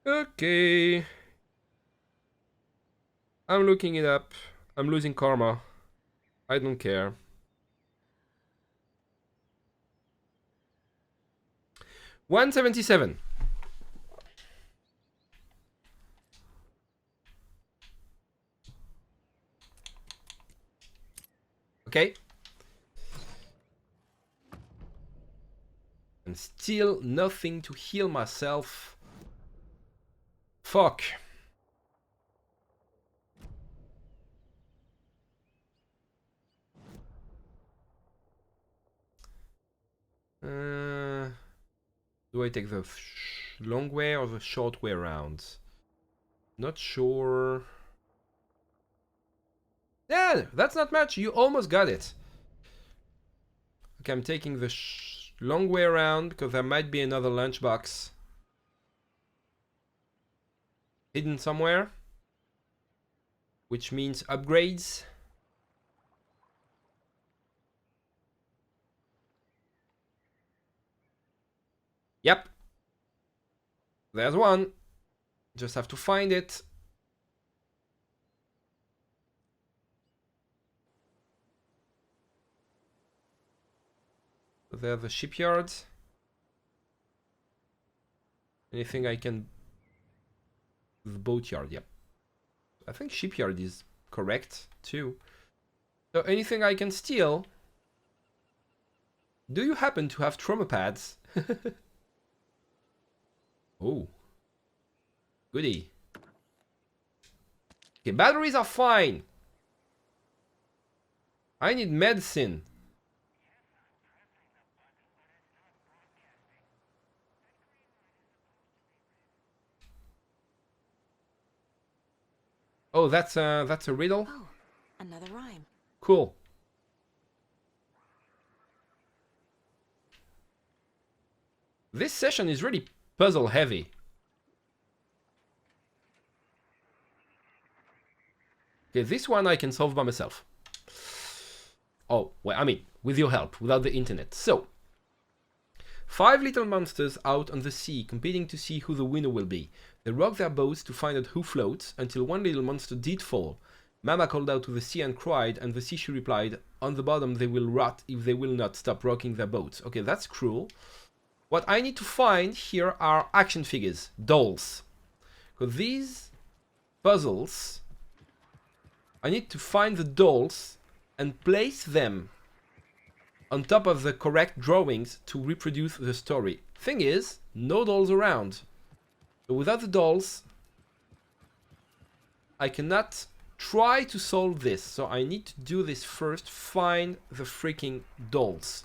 Okay. I'm looking it up. I'm losing karma. I don't care. $177. Okay. And still nothing to heal myself. Fuck. Do I take the long way or the short way around? Not sure. Yeah, that's not much. You almost got it. Okay, I'm taking the long way around because there might be another lunchbox hidden somewhere, which means upgrades. Yep. There's one. Just have to find it. There's the shipyard. Anything I can... the boatyard, yep. I think shipyard is correct too. So anything I can steal. Do you happen to have trauma pads? Oh. Goody. Okay, batteries are fine. I need medicine. Oh, that's a riddle? Oh, another rhyme. Cool. This session is really puzzle heavy. Okay, this one I can solve by myself. Oh, well, I mean, with your help, without the internet. So, 5 little monsters out on the sea, competing to see who the winner will be. They rock their boats to find out who floats, until one little monster did fall. Mama called out to the sea and cried, and the sea she replied, on the bottom they will rot if they will not stop rocking their boats. Okay, that's cruel. What I need to find here are action figures, dolls. Because these puzzles, I need to find the dolls and place them on top of the correct drawings to reproduce the story. Thing is, no dolls around. So without the dolls, I cannot try to solve this. So I need to do this first, find the freaking dolls.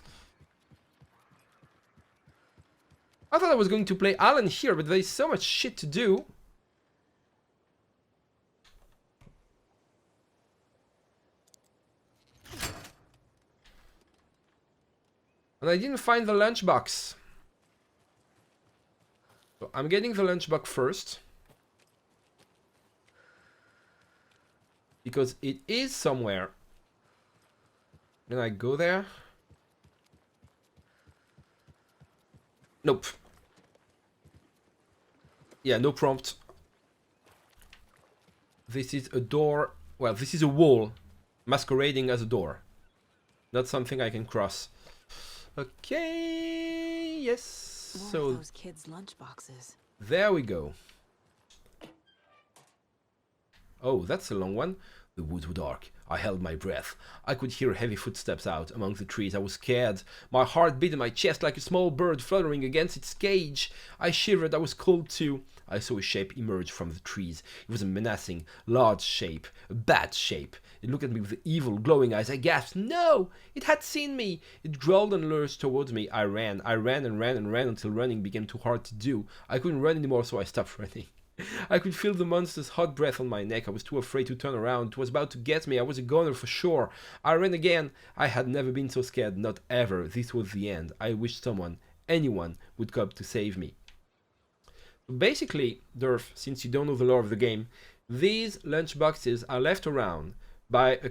I thought I was going to play Alan here, but there's so much shit to do. And I didn't find the lunchbox. So I'm getting the lunchbox first. Because it is somewhere. Can I go there? Nope. Yeah, no prompt. This is a door. Well, this is a wall masquerading as a door. Not something I can cross. Okay, yes. More So of those kids' lunchboxes. there we go. Oh, that's a long one. The woods were dark. I held my breath. I could hear heavy footsteps out among the trees. I was scared. My heart beat in my chest like a small bird fluttering against its cage. I shivered. I was cold too. I saw a shape emerge from the trees. It was a menacing, large shape. A bat shape. It looked at me with evil, glowing eyes. I gasped. No! It had seen me! It growled and lurched towards me. I ran. I ran and ran and ran until running became too hard to do. I couldn't run anymore, so I stopped running. I could feel the monster's hot breath on my neck. I was too afraid to turn around. It was about to get me. I was a goner for sure. I ran again. I had never been so scared. Not ever. This was the end. I wished someone, anyone, would come to save me. Basically, Durf, since you don't know the lore of the game, these lunchboxes are left around by a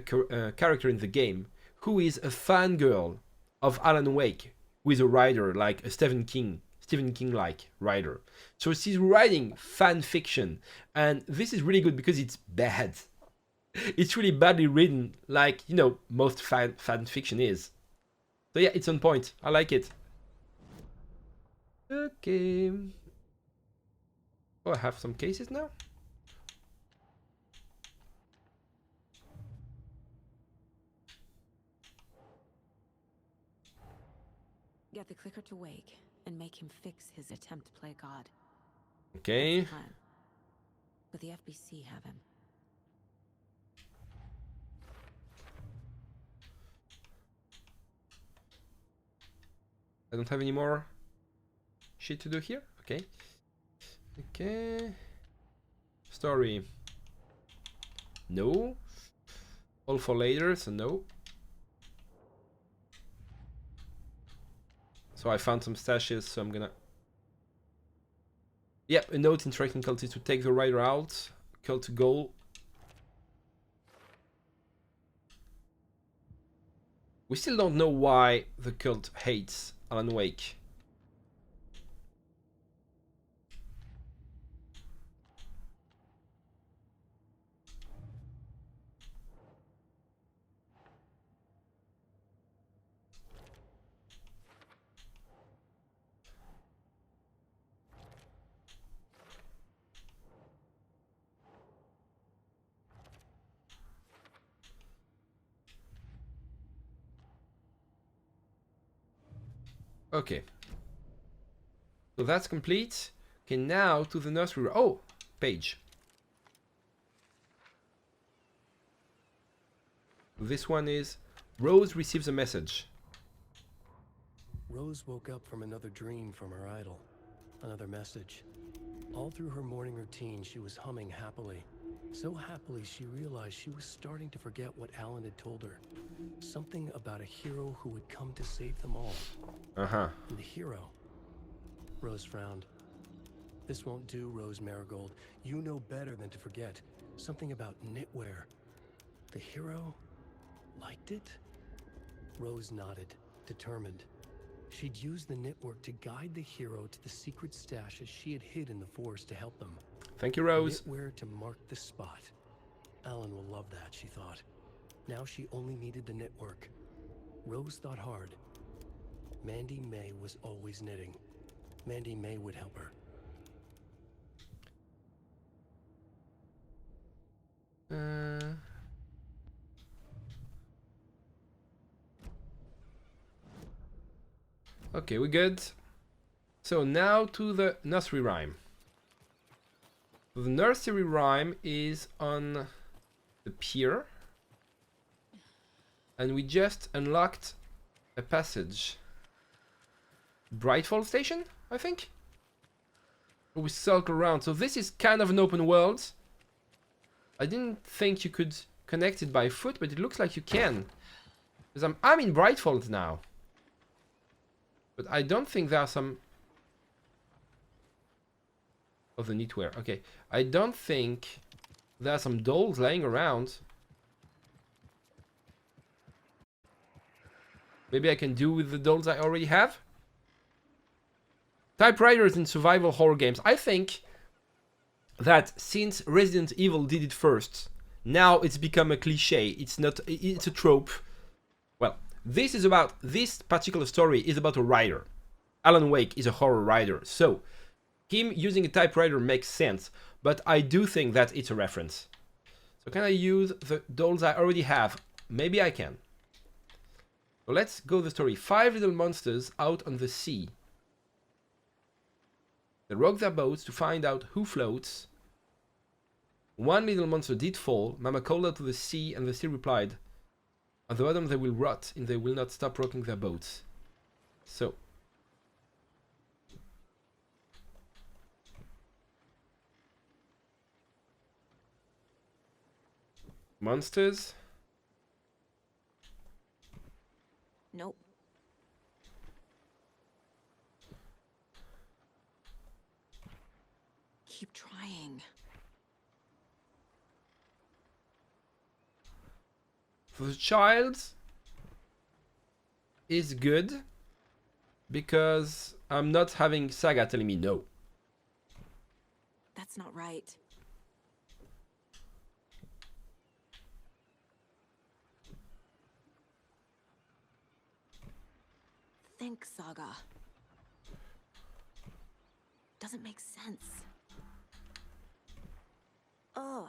character in the game who is a fangirl of Alan Wake, who is a writer like a Stephen King-like writer. So she's writing fan fiction, and this is really good because it's bad. It's really badly written, like, you know, most fan fiction is. So yeah, it's on point. I like it. Okay. Oh, I have some cases now. Get the clicker to Wake and make him fix his attempt to play God. Okay. That's the plan. But the FBC have him. I don't have any more shit to do here. Okay. Okay. Story. No. All for later, so no. So I found some stashes, so I'm gonna... Yep, a note instructing cultists to take the rider out. Cult goal. We still don't know why the cult hates Alan Wake. Okay. So that's complete. Okay, now to the nursery. Oh, page. This one is Rose receives a message. Rose woke up from another dream from her idol. Another message. All through her morning routine, she was humming happily. So happily, she realized she was starting to forget what Alan had told her. Something about a hero who would come to save them all. Uh-huh. And the hero... Rose frowned. This won't do, Rose Marigold. You know better than to forget. Something about knitwear. The hero... liked it? Rose nodded, determined. She'd use the knitwork to guide the hero to the secret stashes she had hid in the forest to help them. Thank you, Rose. Knitwear to mark the spot. Alan will love that, she thought. Now she only needed the knitwork. Rose thought hard. Mandy May was always knitting. Mandy May would help her. Okay, we good. So now to the nursery rhyme. The nursery rhyme is on the pier. And we just unlocked a passage. Brightfall Station, I think? We circle around. So this is kind of an open world. I didn't think you could connect it by foot, but it looks like you can. Because I'm in Brightfall now. But I don't think there are some... Oh, the knitwear. Okay. I don't think there are some dolls laying around. Maybe I can do with the dolls I already have? Typewriters in survival horror games. I think that since Resident Evil did it first, now it's become a cliche. It's not... It's a trope. Well, this particular story is about a writer. Alan Wake is a horror writer. So, him using a typewriter makes sense. But I do think that it's a reference. So can I use the dolls I already have? Maybe I can. So let's go the story. 5 little monsters out on the sea. They rock their boats to find out who floats. One little monster did fall. Mama called out to the sea, and the sea replied, "On the bottom they will rot, and they will not stop rocking their boats." So. Monsters. Nope. Keep trying. For the child is good because I'm not having Saga telling me no. That's not right. Think, Saga. Doesn't make sense. Ugh.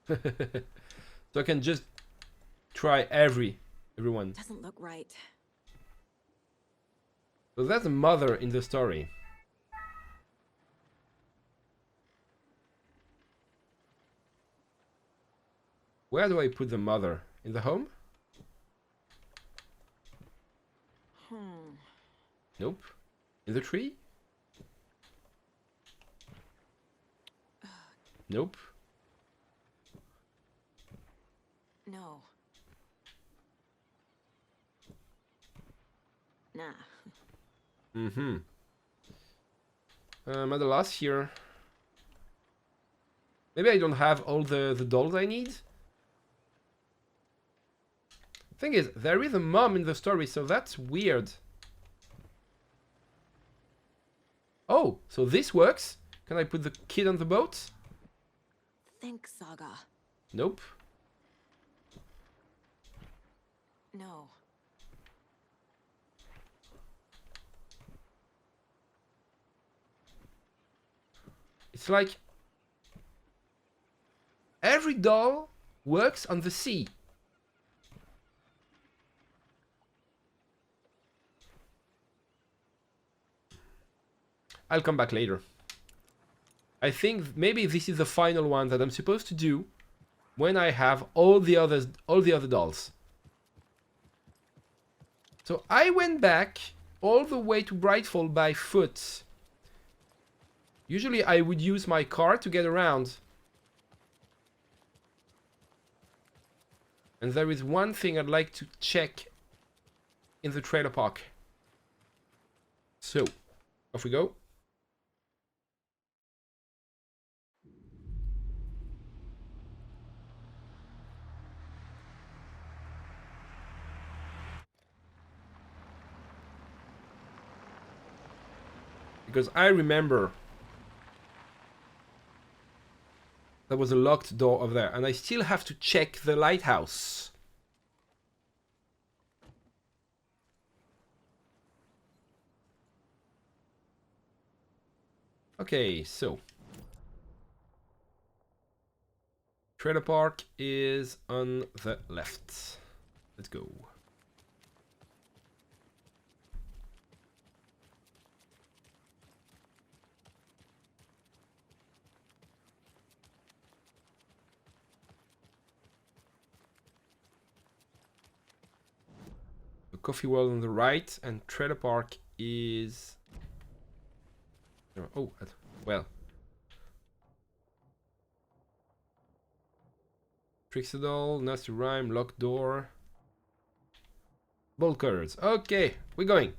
So I can just try everyone. Doesn't look right. So that's a mother in the story. Where do I put the mother? In the home? Nope. In the tree? Nope. No. Nah. Mm-hmm. At the last here. Maybe I don't have all the dolls I need. Thing is, there is a mom in the story, so that's weird. Oh, so this works? Can I put the kid on the boat? Think, Saga. Nope. No. It's like every doll works on the sea. I'll come back later. I think maybe this is the final one that I'm supposed to do when I have all the other dolls. So I went back all the way to Brightfall by foot. Usually I would use my car to get around. And there is one thing I'd like to check in the trailer park. So, off we go. Because I remember There was a locked door over there. And I still have to check the lighthouse. Okay, so. Trailer park is on the left. Let's go. The coffee world on the right, and trailer park is... Oh, well. Trickster doll, nasty rhyme, locked door. Bolt cutters. Okay, we're going.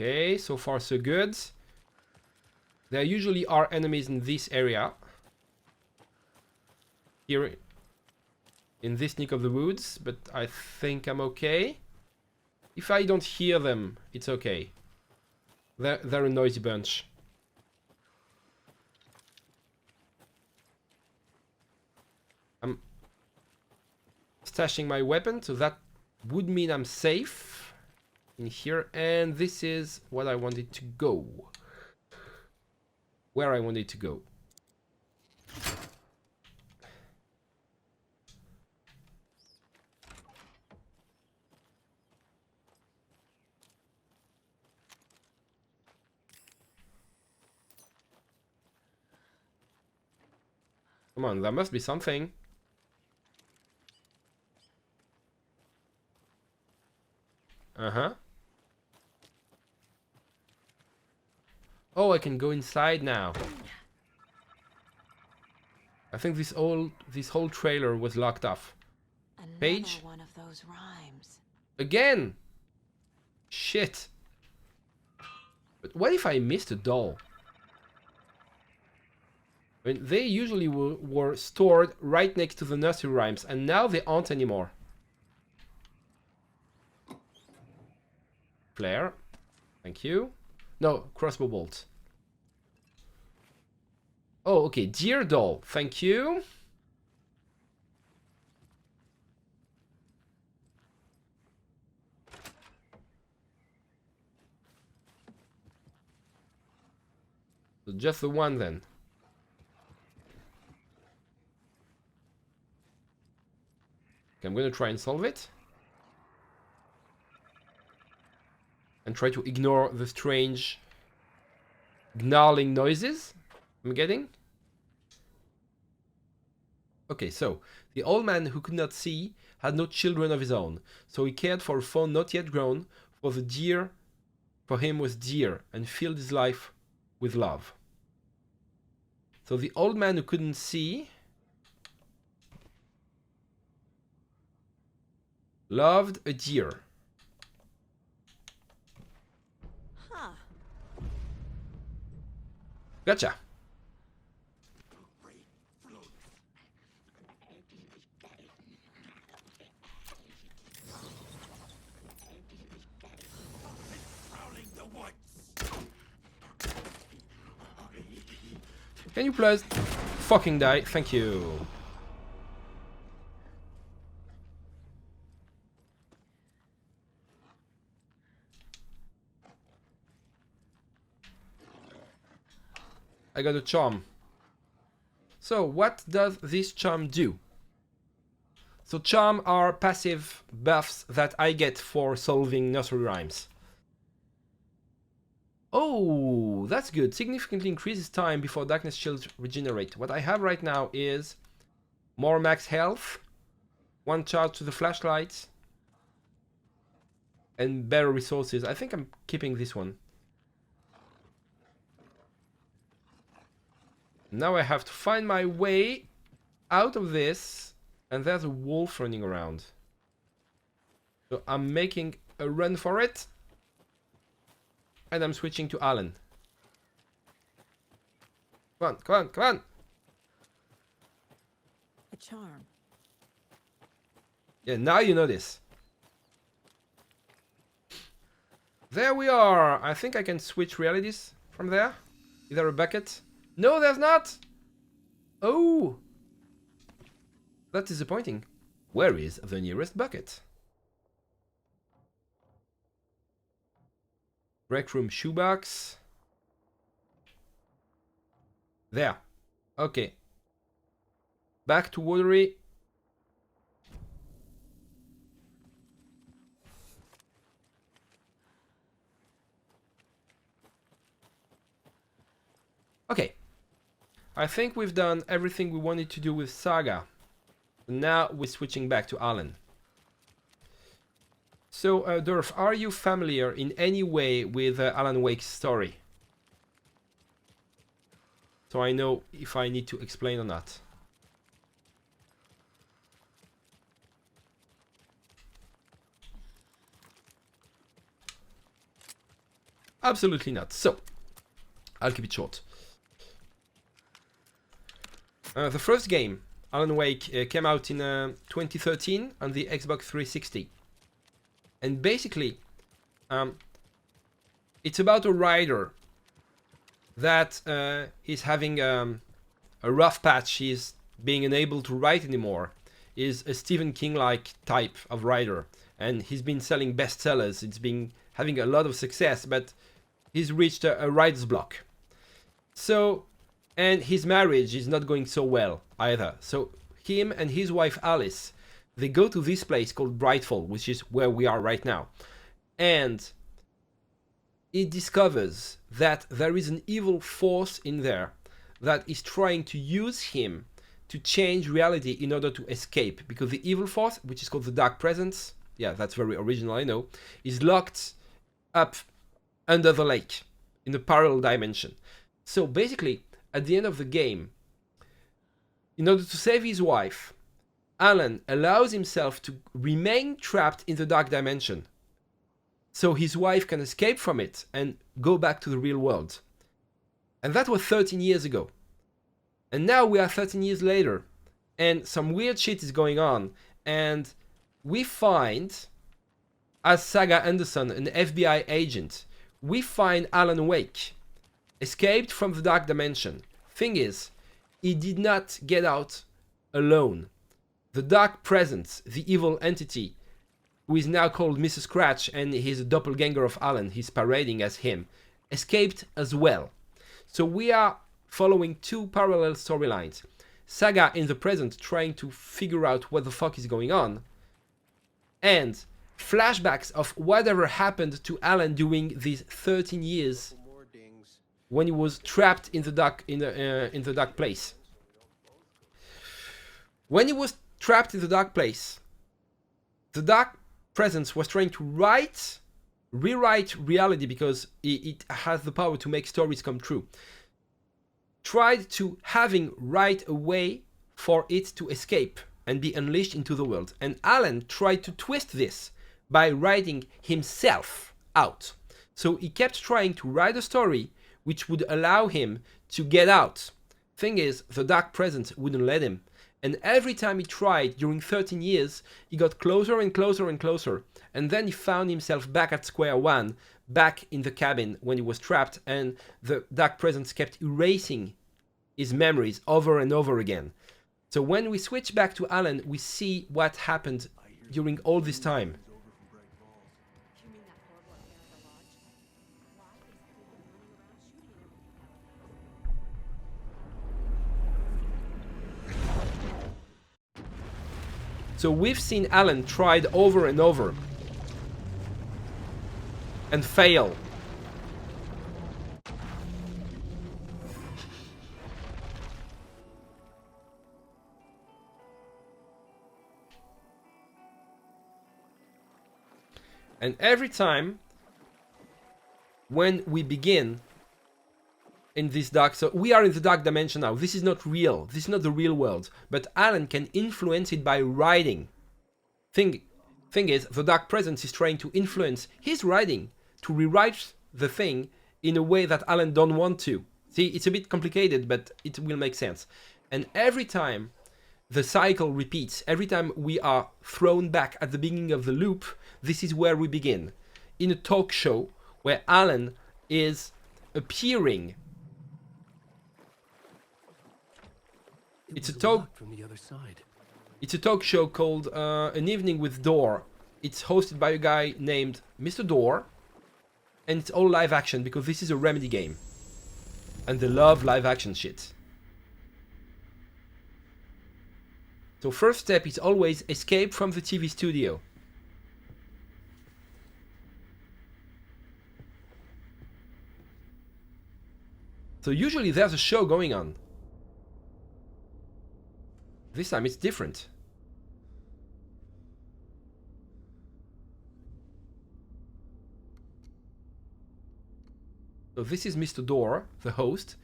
Okay, so far so good. There usually are enemies in this area. Here in this neck of the woods, but I think I'm okay. If I don't hear them, it's okay. They're a noisy bunch. I'm stashing my weapon, so that would mean I'm safe in here, and this is what I wanted to go. Where I wanted to go. Come on, there must be something. Uh-huh. Oh, I can go inside now. I think this whole trailer was locked off. Another Page? one of those rhymes. Again! Shit. But what if I missed a doll? I mean, they usually were stored right next to the nursery rhymes, and now they aren't anymore. Flare. Thank you. No, crossbow bolt. Oh, okay. Deer doll. Thank you. So just the one then. Okay, I'm gonna try and solve it. And try to ignore the strange gnarling noises I'm getting. Okay, so the old man who could not see had no children of his own, so he cared for a fawn not yet grown, for the deer for him was dear, and filled his life with love. So the old man who couldn't see loved a deer. Huh. Gotcha. Can you please fucking die? Thank you. I got a charm. So what does this charm do? So charm are passive buffs that I get for solving nursery rhymes. Oh, that's good. Significantly increases time before darkness shields regenerate. What I have right now is more max health, one charge to the flashlight, and better resources. I think I'm keeping this one. Now I have to find my way out of this, and there's a wolf running around. So I'm making a run for it, and I'm switching to Alan. Come on, come on, come on! A charm. Yeah, now you know this. There we are! I think I can switch realities from there. Is there a bucket? No, there's not! Oh! That's disappointing. Where is the nearest bucket? Rec room shoebox. There. Okay. Back to watery. Okay. I think we've done everything we wanted to do with Saga. Now we're switching back to Alan. So, Durf, are you familiar in any way with Alan Wake's story? So I know if I need to explain or not. Absolutely not. So, I'll keep it short. The first game, Alan Wake, came out in 2013 on the Xbox 360. And basically, it's about a writer that is having a rough patch. He's being unable to write anymore. Is a Stephen King-like type of writer, and he's been selling bestsellers. It's been having a lot of success, but he's reached a writer's block. So, and his marriage is not going so well either. So him and his wife Alice, they go to this place called Brightfall, which is where we are right now, and he discovers that there is an evil force in there that is trying to use him to change reality in order to escape, because the evil force, which is called the Dark Presence, yeah, that's very original, I know, is locked up under the lake in a parallel dimension. So basically, at the end of the game, in order to save his wife, Alan allows himself to remain trapped in the dark dimension, so his wife can escape from it and go back to the real world. And that was 13 years ago. And now we are 13 years later, and some weird shit is going on, and we find, as Saga Anderson, an FBI agent, we find Alan Wake, escaped from the dark dimension. Thing is, he did not get out alone. The Dark Presence, the evil entity, who is now called Mr. Scratch, and he's a doppelganger of Alan, he's parading as him, escaped as well. So we are following two parallel storylines. Saga in the present trying to figure out what the fuck is going on, and flashbacks of whatever happened to Alan during these 13 years when he was trapped in the dark place. When he was trapped in the dark place, the Dark Presence was trying to rewrite reality, because it has the power to make stories come true. Tried to having right a way for it to escape and be unleashed into the world. And Alan tried to twist this by writing himself out. So he kept trying to write a story which would allow him to get out. Thing is, the Dark Presence wouldn't let him. And every time he tried during 13 years, he got closer and closer and closer. And then he found himself back at square one, back in the cabin when he was trapped, and the Dark Presence kept erasing his memories over and over again. So when we switch back to Alan, we see what happened during all this time. You mean that horrible affair at the lodge? Why is everyone running around shooting everything? So we've seen Alan tried over and over and fail. And every time when we begin in this dark, so we are in the dark dimension now. This is not real. This is not the real world. But Alan can influence it by writing. Thing is, the dark presence is trying to influence his writing to rewrite the thing in a way that Alan don't want to. See, it's a bit complicated, but it will make sense. And every time the cycle repeats, every time we are thrown back at the beginning of the loop, this is where we begin. In a talk show where Alan is appearing. It's a talk from the other side. It's a talk show called An Evening with Door. It's hosted by a guy named Mr. Door. And it's all live action because this is a Remedy game. And they love live action shit. So first step is always escape from the TV studio. So usually there's a show going on. This time it's different. So this is Mr. Door, the host,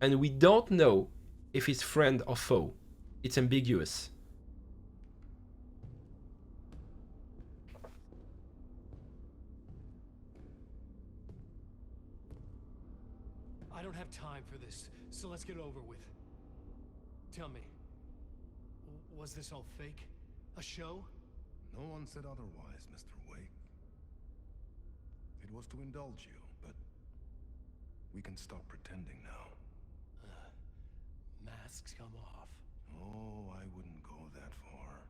and we don't know if he's friend or foe. It's ambiguous. I don't have time for this, so let's get over with. Tell me, was this all fake? A show? No one said otherwise, Mr. Wake. It was to indulge you, but we can stop pretending now. Masks come off. Oh, I wouldn't go that far.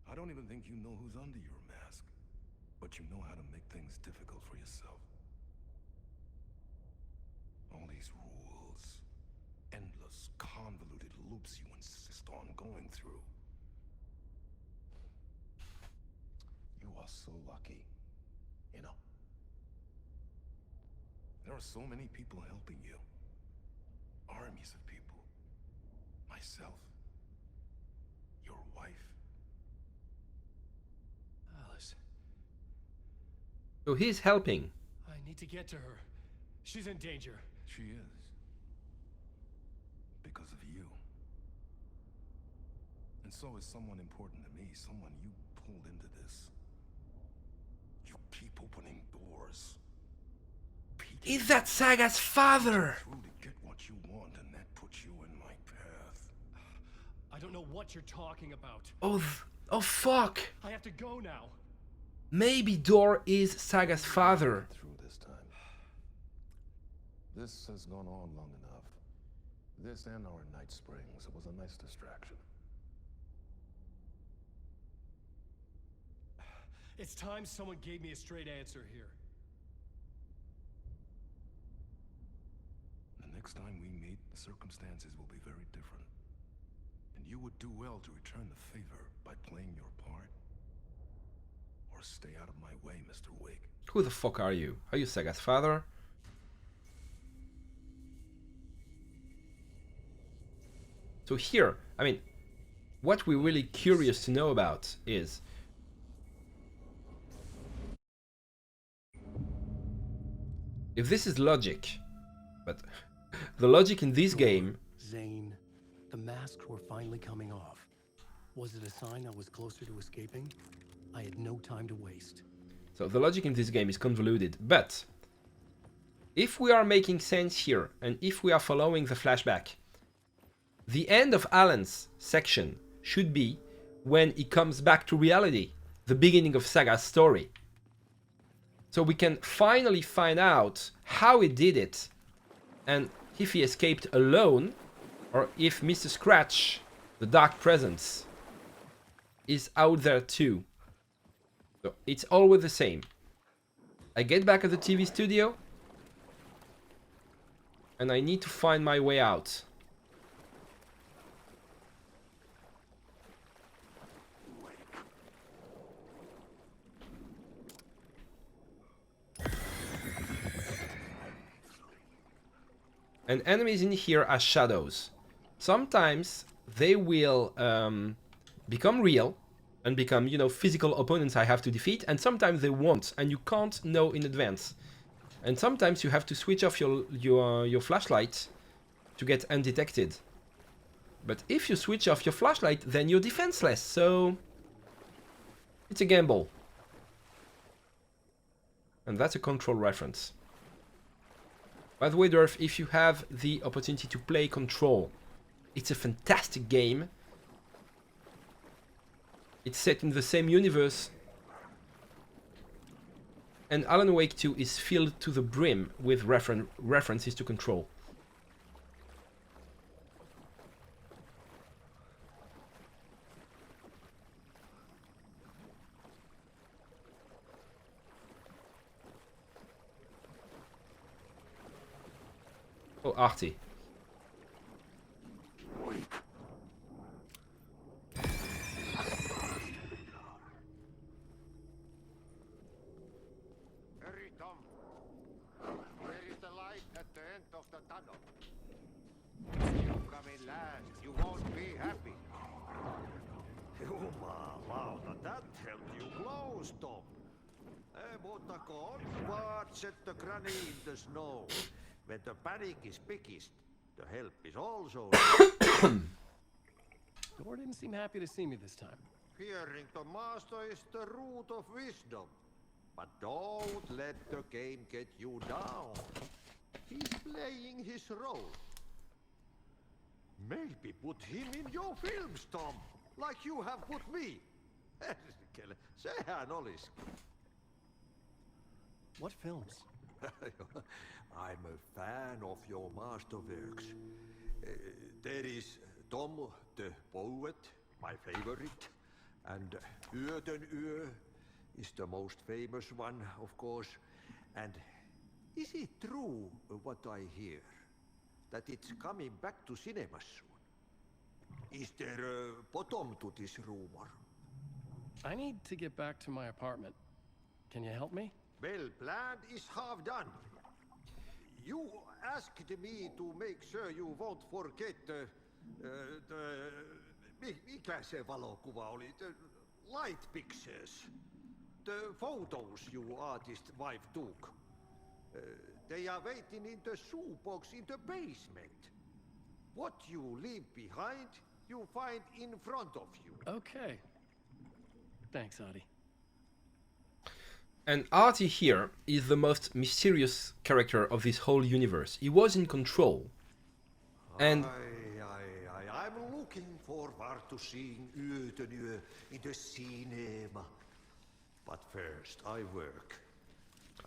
I don't even think you know who's under your mask, but you know how to make things difficult for yourself. All these rules, endless, convoluted loops you insist on going through. You are so lucky, you know. There are so many people helping you. Armies of people. Myself. Your wife. Alice, So he's helping. I need to get to her. She's in danger. She is. Because of you. And so is someone important to me, someone you pulled into this. You keep opening doors. Is that Saga's father? Truly get what you want, and that puts you in my path. I don't know what you're talking about. Oh fuck. I have to go now. Maybe Door is Saga's father. Through this time. This has gone on long enough. This and our night springs. It was a nice distraction. It's time someone gave me a straight answer here. The next time we meet, the circumstances will be very different. And you would do well to return the favor by playing your part. Or stay out of my way, Mr. Wake. Who the fuck are you? Are you Saga's father? So here, I mean, what we're really curious to know about is if this is logic, but the logic in this game... Zane, the masks were finally coming off. Was it a sign I was closer to escaping? I had no time to waste. So the logic in this game is convoluted, but if we are making sense here, and if we are following the flashback, the end of Alan's section should be when he comes back to reality, the beginning of Saga's story. So we can finally find out how he did it, and if he escaped alone, or if Mr. Scratch, the dark presence, is out there too. So it's always the same. I get back at the TV studio, and I need to find my way out. And enemies in here are shadows. Sometimes they will become real and become, you know, physical opponents I have to defeat, and sometimes they won't, and you can't know in advance. And sometimes you have to switch off your flashlight to get undetected. But if you switch off your flashlight, then you're defenseless, so it's a gamble. And that's a Control reference. By the way, Durf, if you have the opportunity to play Control, it's a fantastic game. It's set in the same universe. And Alan Wake 2 is filled to the brim with references to Control. Oh, Artie. Hurry, Tom. There is the light at the end of the tunnel. If you come in last, you won't be happy. Jumalauta, that held you close, Tom. Mutta God set the granny in the snow. When the panic is biggest, the help is also. Door didn't seem happy to see me this time. Hearing the master is the root of wisdom. But don't let the game get you down. He's playing his role. Maybe put him in your films, Tom. Like you have put me. Sehän olisi. What films? I'm a fan of your masterworks. There is Tom the Poet, my favorite, and Yöten Yö is the most famous one, of course. And is it true what I hear, that it's coming back to cinemas soon? Is there a bottom to this rumor? I need to get back to my apartment. Can you help me? Well, plan is half done. You asked me to make sure you won't forget mikä se valokuva oli? The light pictures. The photos your artist wife took. They are waiting in the shoebox in the basement. What you leave behind, you find in front of you. Okay. Thanks, Adi. And Artie here is the most mysterious character of this whole universe. He was in Control. And I'm looking forward to seeing Yöten Yö in the cinema. But first, I work.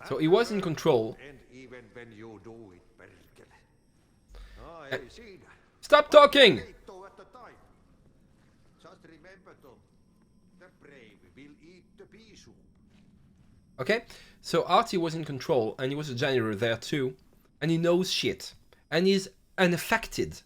so he was in Control. And even when you do it, perkele. Siinä. Stop talking! At the time. Just remember, Tom, the brave will eat the pea soup. Okay, so Artie was in Control, and he was a janitor there too, and he knows shit, and he's unaffected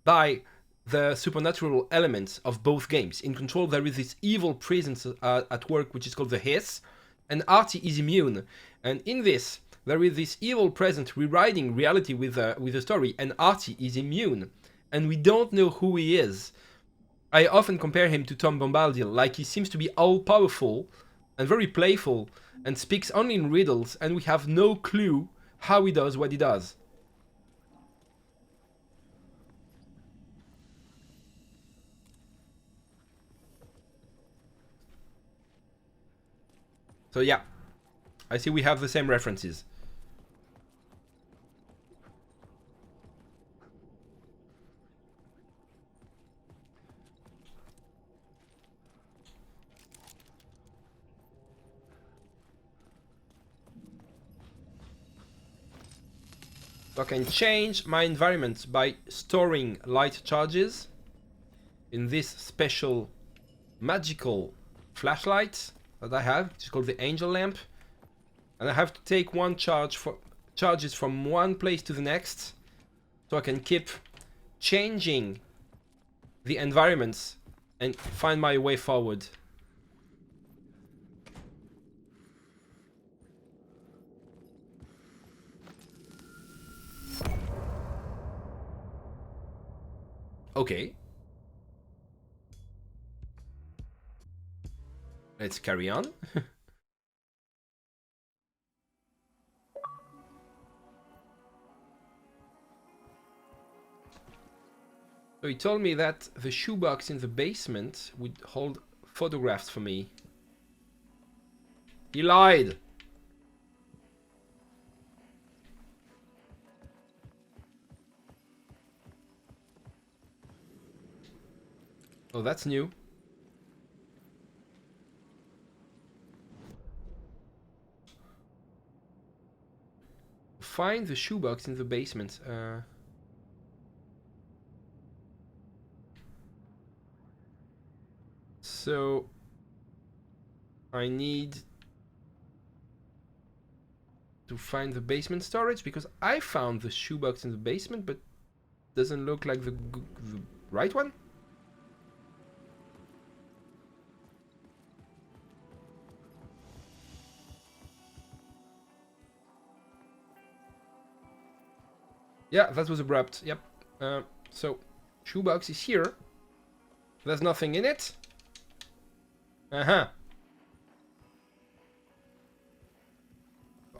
by the supernatural elements of both games. In Control, there is this evil presence at work, which is called the Hiss, and Artie is immune. And in this, there is this evil presence rewriting reality with the story, and Artie is immune, and we don't know who he is. I often compare him to Tom Bombadil, like he seems to be all-powerful and very playful, and speaks only in riddles, and we have no clue how he does what he does. So yeah, I see we have the same references. So I can change my environment by storing light charges in this special magical flashlight that I have, which is called the angel lamp. And I have to take one charges from one place to the next, so I can keep changing the environments and find my way forward. Okay. Let's carry on. So he told me that the shoebox in the basement would hold photographs for me. He lied! Oh, that's new. Find the shoebox in the basement. So I need to find the basement storage because I found the shoebox in the basement, but doesn't look like the right one. Yeah, that was abrupt. Yep. So, shoebox is here. There's nothing in it. Uh-huh.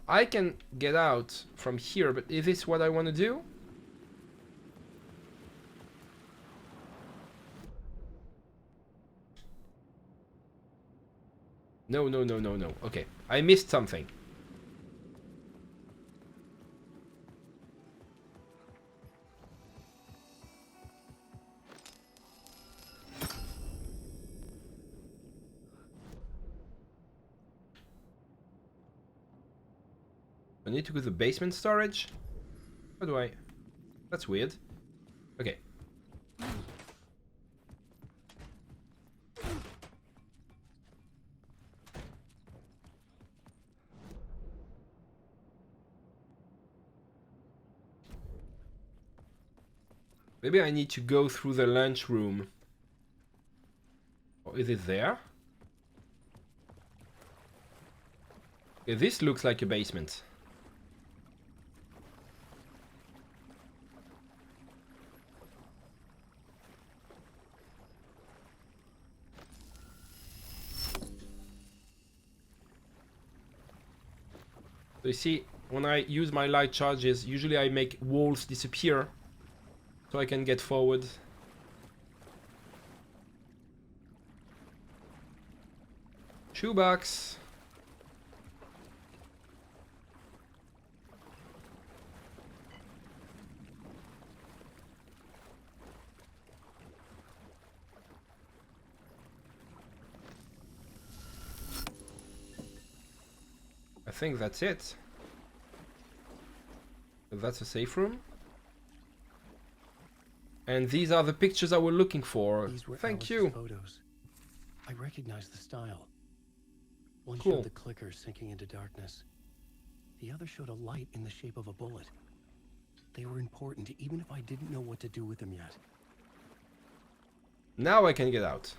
I can get out from here, but is this what I want to do? No, no, no, no, no. Okay, I missed something. I need to go to the basement storage? How do I... That's weird. Okay. Maybe I need to go through the lunchroom. Or is it there? Okay, this looks like a basement. So you see, when I use my light charges, usually I make walls disappear so I can get forward. Shoebox. I think that's it. That's a safe room. And these are the pictures I was looking for. Thank you. Photos. I recognize the style. One Cool. showed the clicker sinking into darkness. The other showed a light in the shape of a bullet. They were important, even if I didn't know what to do with them yet. Now I can get out.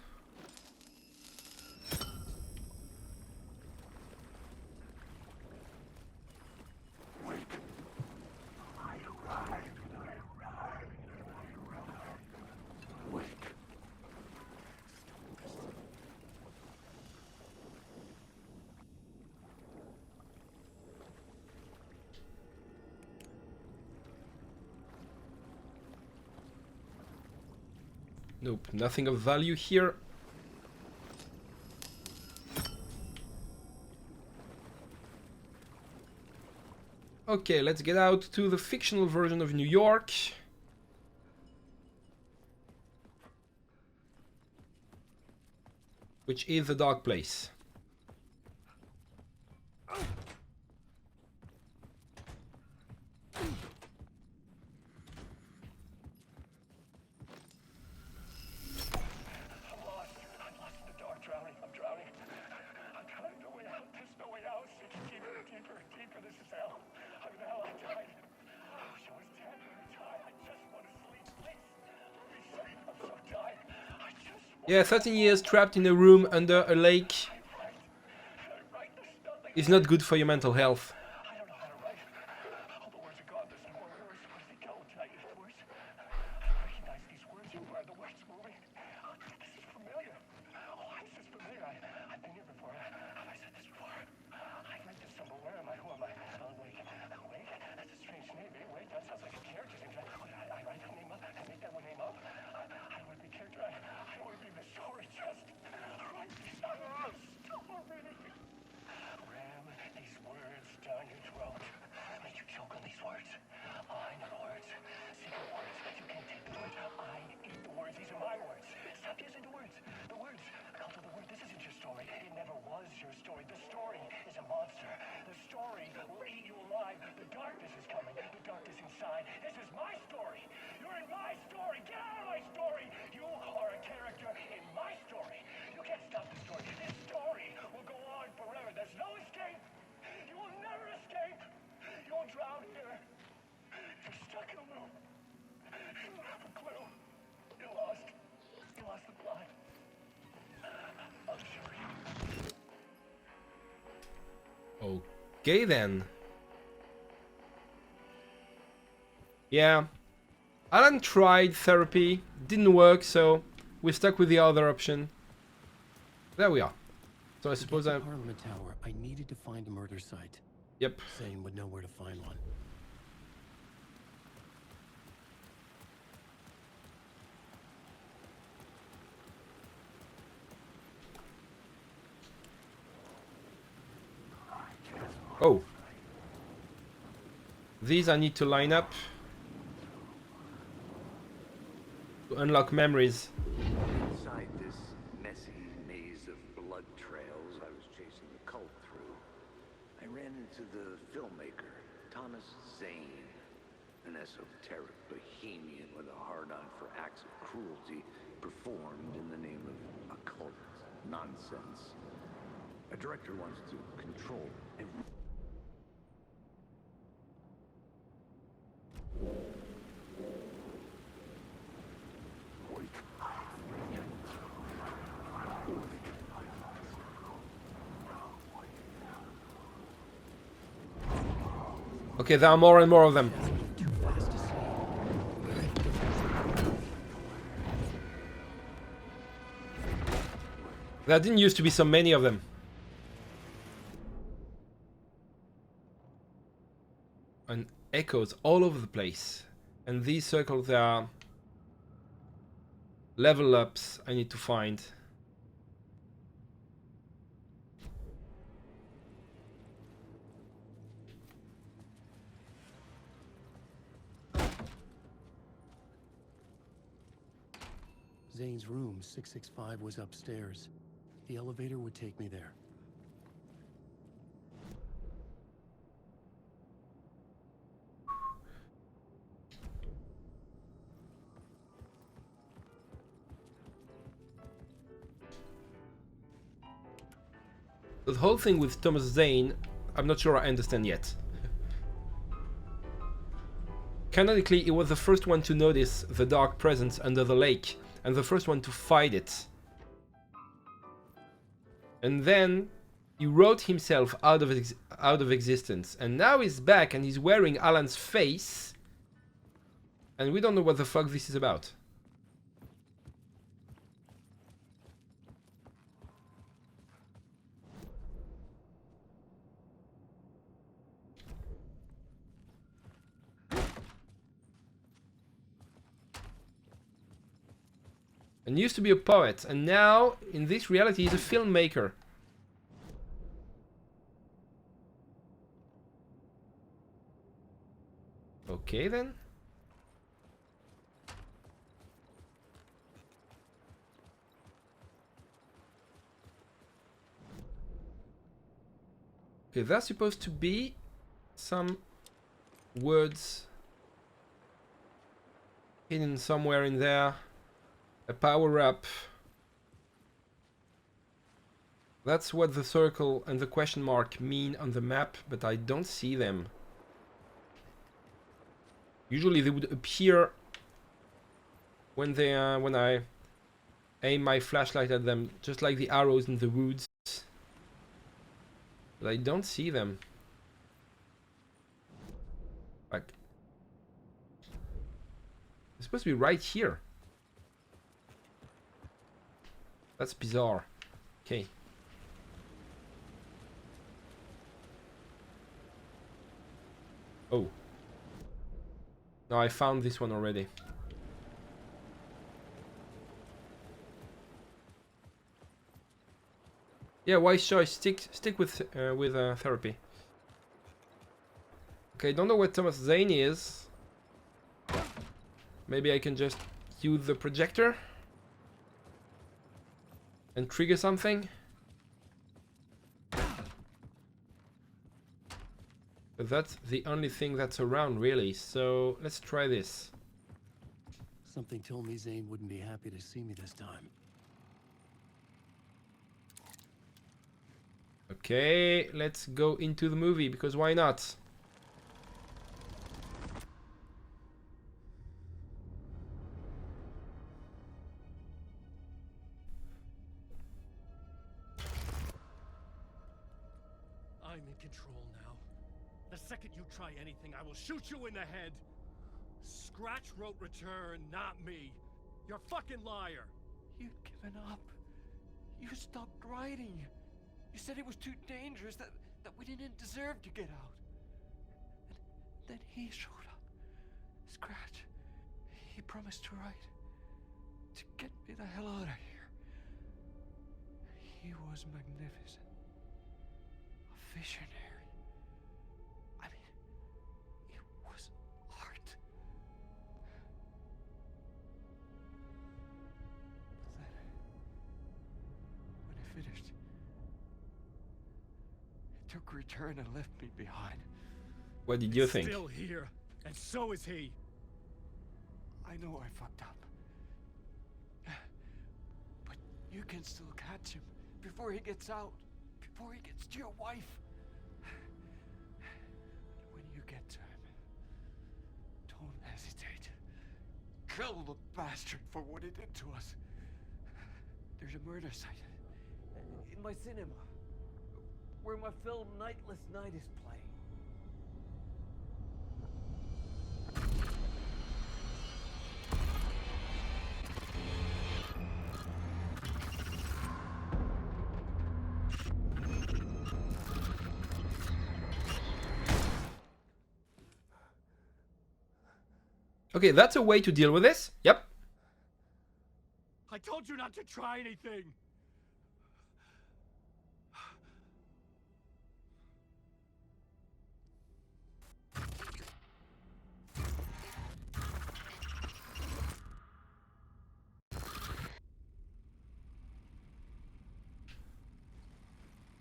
Nope, nothing of value here. Okay, let's get out to the fictional version of New York. Which is the dark place. Yeah, 13 years trapped in a room under a lake is not good for your mental health. side. This is my story. You're in my story. Get out of my story. You are a character in my story. You can't stop the story. This story will go on forever. There's no escape. You will never escape. You'll drown here. You're stuck in a loop. You don't have a clue. You're lost. You lost the plot. I'll show you. Okay then. Yeah. Alan tried therapy, didn't work, so we're stuck with the other option. There we are. So I suppose I'm... Parliament Tower, I needed to find a murder site. Yep. Zane would know where to find one. Oh. These I need to line up to unlock memories. Inside this messy maze of blood trails I was chasing the cult through, I ran into the filmmaker, Thomas Zane, an esoteric bohemian with a hard-on for acts of cruelty performed in the name of occult nonsense. A director wants to control every... Okay, there are more and more of them. There didn't used to be so many of them. And echoes all over the place. And these circles are level ups I need to find. Zane's room, 665, was upstairs. The elevator would take me there. The whole thing with Thomas Zane, I'm not sure I understand yet. Canonically, he was the first one to notice the dark presence under the lake, and the first one to fight it. And then he wrote himself out of existence, and now he's back and he's wearing Alan's face, and we don't know what the fuck this is about. And used to be a poet, and now, in this reality, he's a filmmaker. Okay, then. Okay, that's supposed to be some words hidden somewhere in there. A power-up. That's what the circle and the question mark mean on the map, but I don't see them. Usually they would appear when they when I aim my flashlight at them, just like the arrows in the woods. But I don't see them. Like, it's supposed to be right here. That's bizarre. Okay. Oh. No, I found this one already. Yeah, wise choice. Stick with therapy. Okay, don't know what Thomas Zane is. Maybe I can just use the projector and trigger something. But But that's the only thing that's around, really. So let's try this. Something told me Zane wouldn't be happy to see me this time. Okay, let's go into the movie, because why not? I'm in control now. The second you try anything, I will shoot you in the head. Scratch wrote return, not me. You're a fucking liar. You'd given up. You stopped writing. You said it was too dangerous, that we didn't deserve to get out. And then he showed up. Scratch. He promised to write. To get me the hell out of here. He was magnificent. A visionary. I mean, it was art. But then, when he finished, he took a return and left me behind. What did you think? Still here, and so is he. I know I fucked up. But you can still catch him before he gets out. Before he gets to your wife. When you get to him, don't hesitate. Kill the bastard for what he did to us. There's a murder site in my cinema where my film Nightless Night is playing. Okay, that's a way to deal with this. Yep. I told you not to try anything.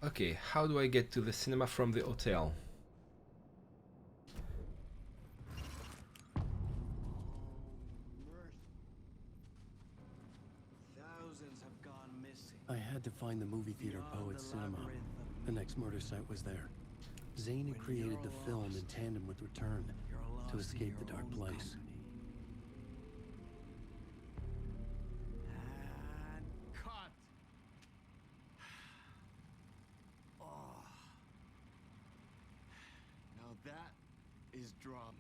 Okay, how do I get to the cinema from the hotel? I had to find the movie theater Poet Cinema. The next murder site was there. Zane had created the film in tandem with Return to escape the dark place. And cut. Oh. Now that is drama.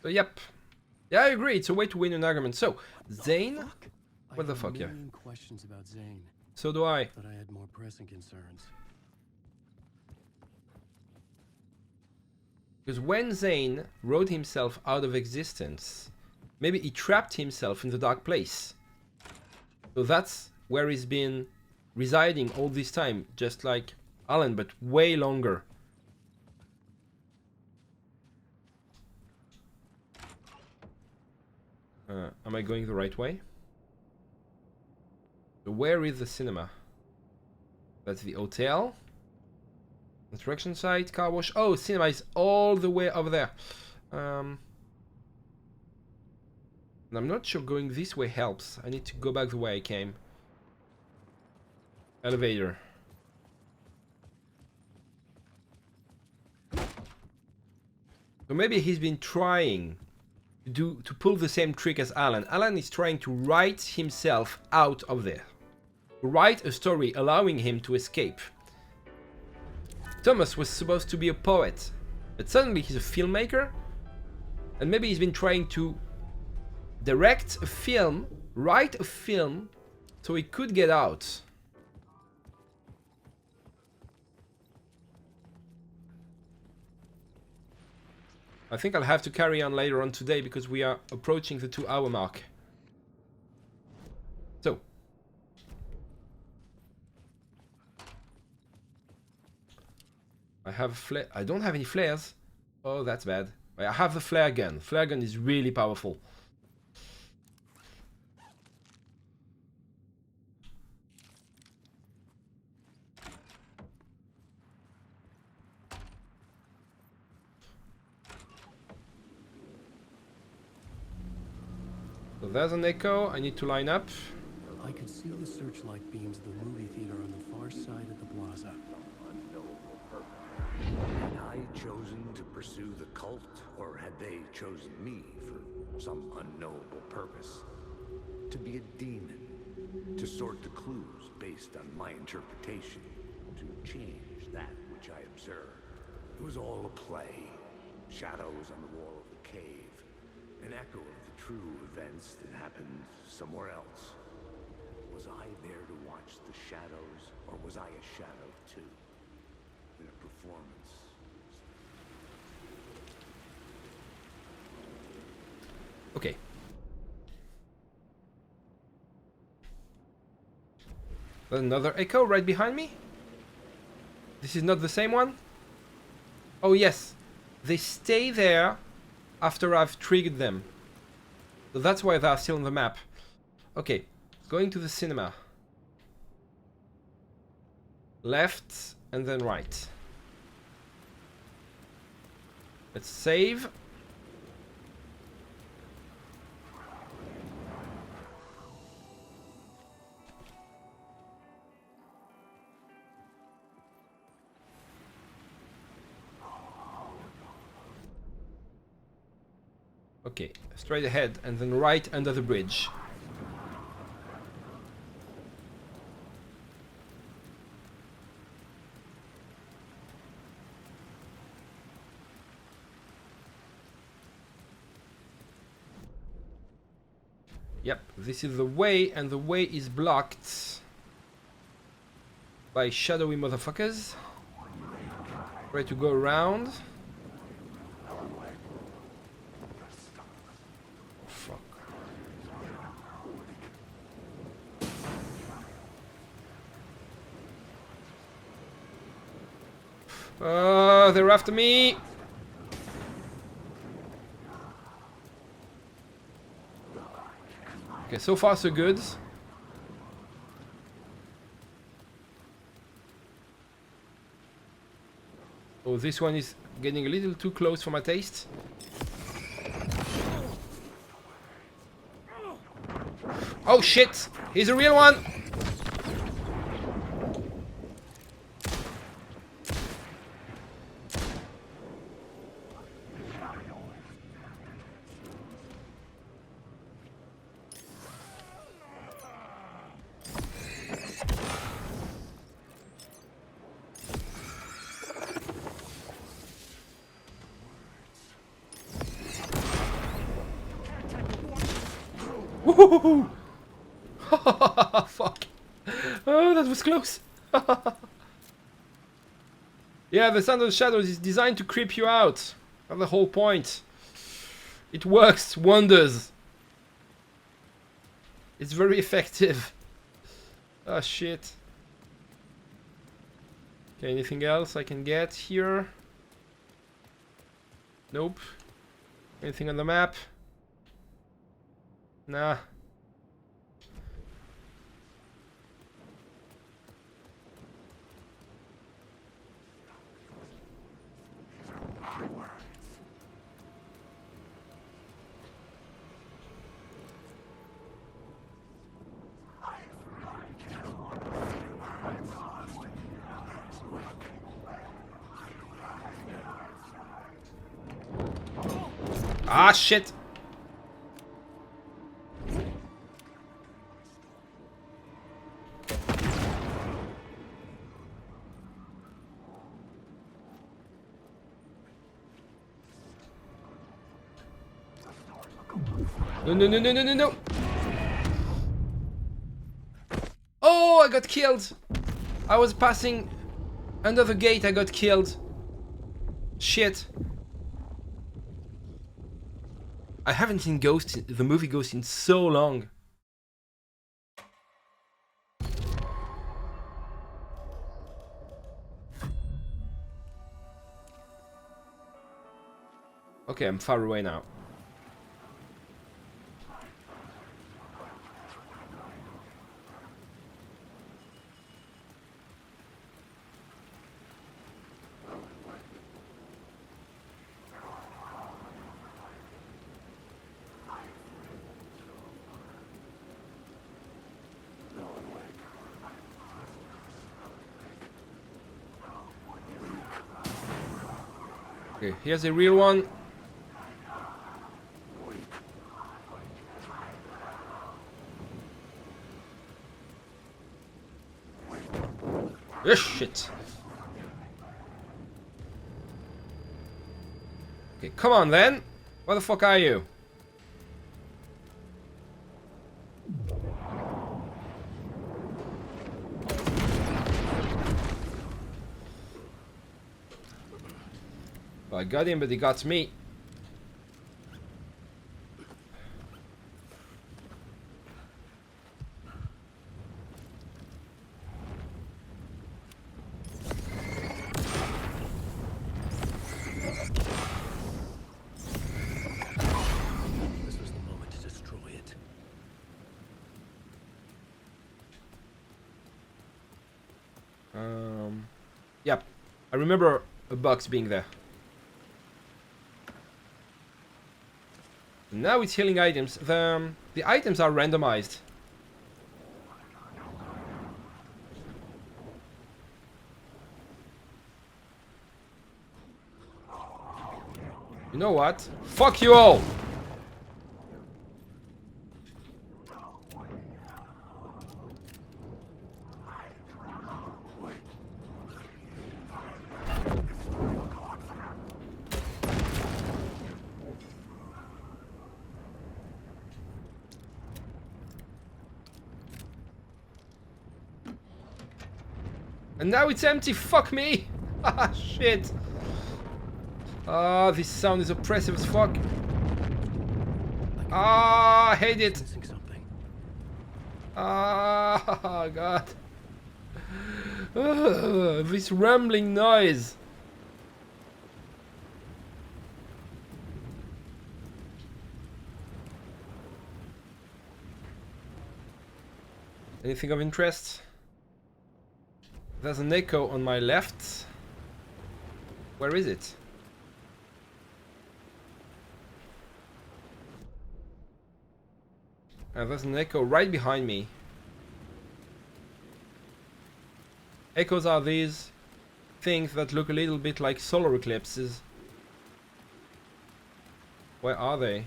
So yep. Yeah, I agree. It's a way to win an argument. So, Zane? What the fuck, yeah? I had questions about Zane. So do I. But I had more pressing concerns. Because when Zane wrote himself out of existence, maybe he trapped himself in the dark place. So that's where he's been residing all this time, just like Alan, but way longer. Am I going the right way? So where is the cinema? That's the hotel. Construction site, car wash. Oh, cinema is all the way over there. And I'm not sure going this way helps. I need to go back the way I came. Elevator. So maybe he's been trying to pull the same trick as Alan. Alan is trying to write himself out of there. Write a story allowing him to escape. Thomas was supposed to be a poet, but suddenly he's a filmmaker, and maybe he's been trying to direct a film, write a film, so he could get out. I think I'll have to carry on later on today because we are approaching the 2-hour mark. So. I have flare. I don't have any flares. Oh, that's bad. I have the flare gun. Flare gun is really powerful. So there's an echo. I need to line up. I could see the searchlight beams of the movie theater on the far side of the plaza. Had I chosen to pursue the cult, or had they chosen me for some unknowable purpose? To be a demon, to sort the clues based on my interpretation, to change that which I observed. It was all a play. Shadows on the wall of the cave, an echo of the true events that happened somewhere else. Was I there to watch the shadows, or was I a shadow too? In a performance. Okay. Another echo right behind me? This is not the same one? Oh yes. They stay there after I've triggered them. So that's why they're still on the map. Okay. Going to the cinema. Left and then right. Let's save. Okay, straight ahead and then right under the bridge. Yep, this is the way, and the way is blocked by shadowy motherfuckers. Try to go around. Fuck. They're after me. Okay, so far so good. Oh, this one is getting a little too close for my taste. Oh shit! He's a real one! Woohoo! Fuck. Oh, that was close. Yeah, the Sound of the Shadows is designed to creep you out. That's the whole point. It works wonders. It's very effective. Oh shit. Okay, anything else I can get here? Nope. Anything on the map? Nah. Ah, shit. No, no, no, no, no, no, no. Oh, I got killed. I was passing under the gate. I got killed. Shit. I haven't seen Ghost, the movie Ghost, in so long. Okay, I'm far away now. Okay, here's a real one. Oh shit. Okay, come on then. Where the fuck are you? Well, I got him, but he got me. This was the moment to destroy it. Yep. I remember a box being there. Now it's healing items. The items are randomized. You know what? Fuck you all! And now it's empty, fuck me! Ah, shit! Ah, this sound is oppressive as fuck. Ah, I hate it! Ah, god. This rumbling noise. Anything of interest? There's an echo on my left. Where is it? There's an echo right behind me. Echoes are these things that look a little bit like solar eclipses. Where are they?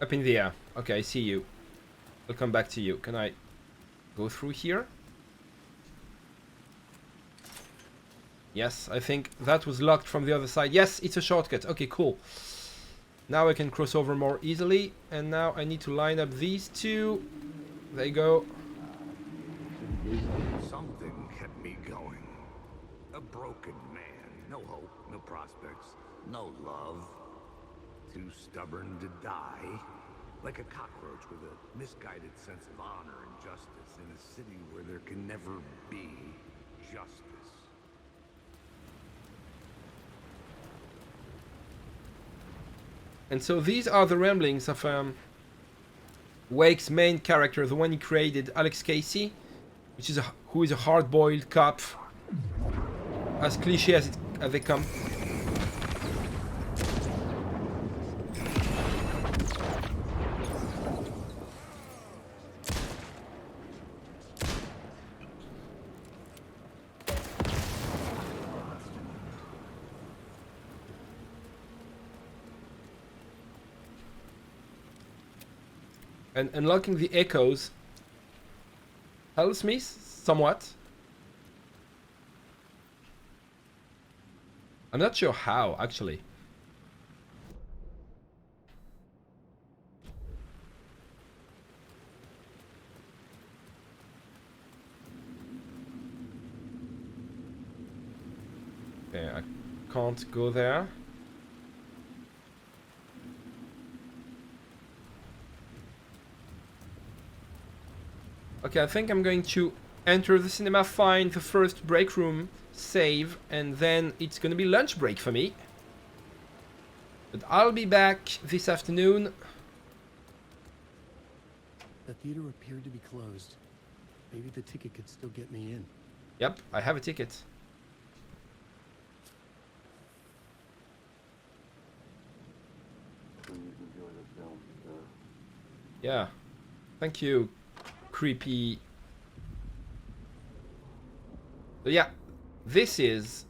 Up in the air. Okay, I see you. I'll come back to you. Can I go through here? Yes, I think that was locked from the other side. Yes, it's a shortcut. Okay, cool. Now I can cross over more easily. And now I need to line up these two. There you go. Something kept me going. A broken man. No hope, no prospects, no love. Too stubborn to die. Like a cockroach with a misguided sense of honor and justice in a city where there can never be justice. And so these are the ramblings of Wake's main character, the one he created, Alex Casey, which is who is a hard-boiled cop, as cliche as they come. And unlocking the echoes helps me somewhat. I'm not sure how, actually. Okay, I can't go there. Okay, I think I'm going to enter the cinema, find the first break room, save, and then it's gonna be lunch break for me. But I'll be back this afternoon. The theater appeared to be closed. Maybe the ticket could still get me in. Yep, I have a ticket. Yeah. Thank you, creepy. So yeah, this is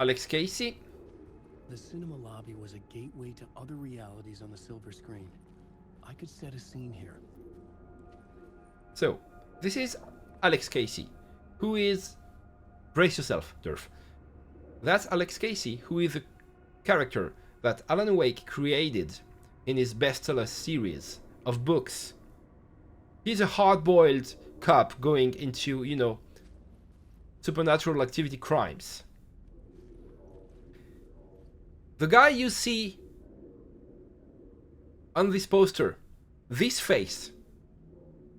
Alex Casey. The cinema lobby was a gateway to other realities on the silver screen. I could set a scene here. So, this is Alex Casey, who is... Brace yourself, Durf. That's Alex Casey, who is the character that Alan Wake created in his bestseller series of books. He's a hard-boiled cop going into, you know, supernatural activity crimes. The guy you see on this poster, this face,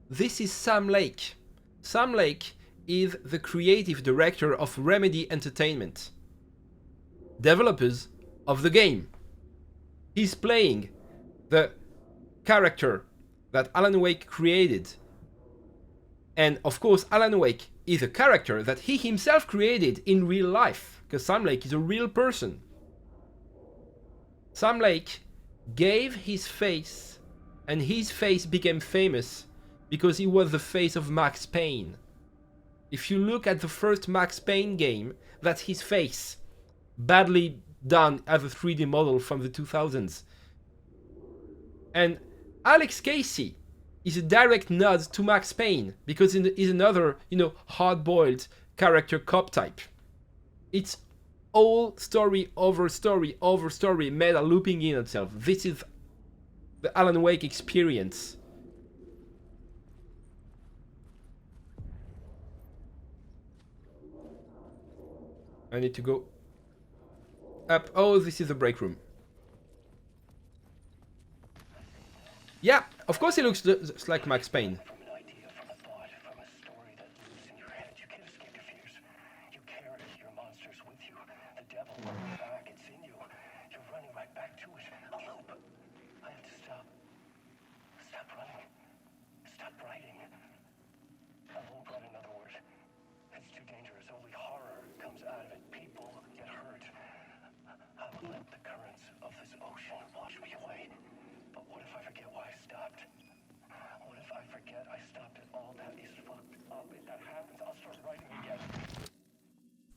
this is Sam Lake. Sam Lake is the creative director of Remedy Entertainment, developers of the game. He's playing the character that Alan Wake created. And of course, Alan Wake is a character that he himself created in real life, because Sam Lake is a real person. Sam Lake gave his face, and his face became famous because he was the face of Max Payne. If you look at the first Max Payne game, that's his face, badly done as a 3D model from the 2000s. And Alex Casey is a direct nod to Max Payne because he's another, you know, hard-boiled character cop type. It's all story over story over story, meta looping in itself. This is the Alan Wake experience. I need to go up. Oh, this is the break room. Yeah, of course he looks just like Max Payne.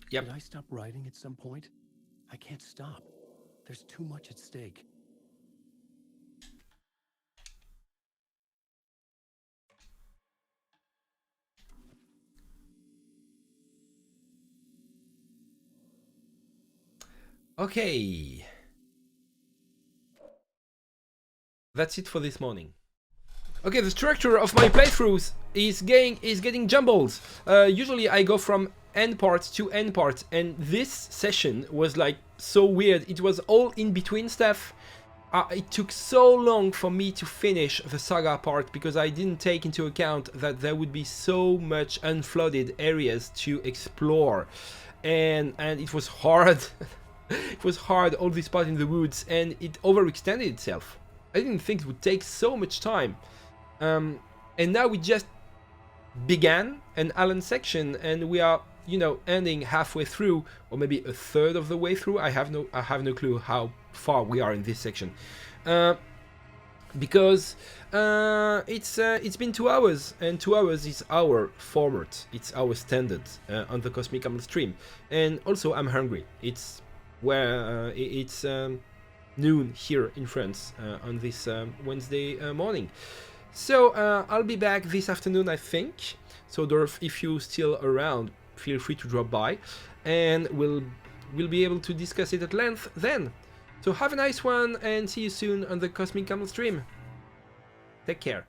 Yep. Did I stop writing at some point? I can't stop. There's too much at stake. Okay. That's it for this morning. Okay, the structure of my playthroughs is getting jumbled. Usually I go from end part to end part, and this session was like so weird. It was all in between stuff. It took so long for me to finish the saga part because I didn't take into account that there would be so much unflooded areas to explore, and it was hard. It was hard, all this part in the woods, and it overextended itself. I didn't think it would take so much time. And now we just began an Alan section, and we are, you know, ending halfway through, or maybe a third of the way through. I have no clue how far we are in this section, because it's been 2 hours, and 2 hours is our format. It's our standard on the Cosmic Camel stream, and also I'm hungry. It's where it's noon here in France on this Wednesday morning. So I'll be back this afternoon, I think. So Dorf, if you're still around, feel free to drop by, and we'll be able to discuss it at length then. So have a nice one, and see you soon on the Cosmic Camel stream. Take care.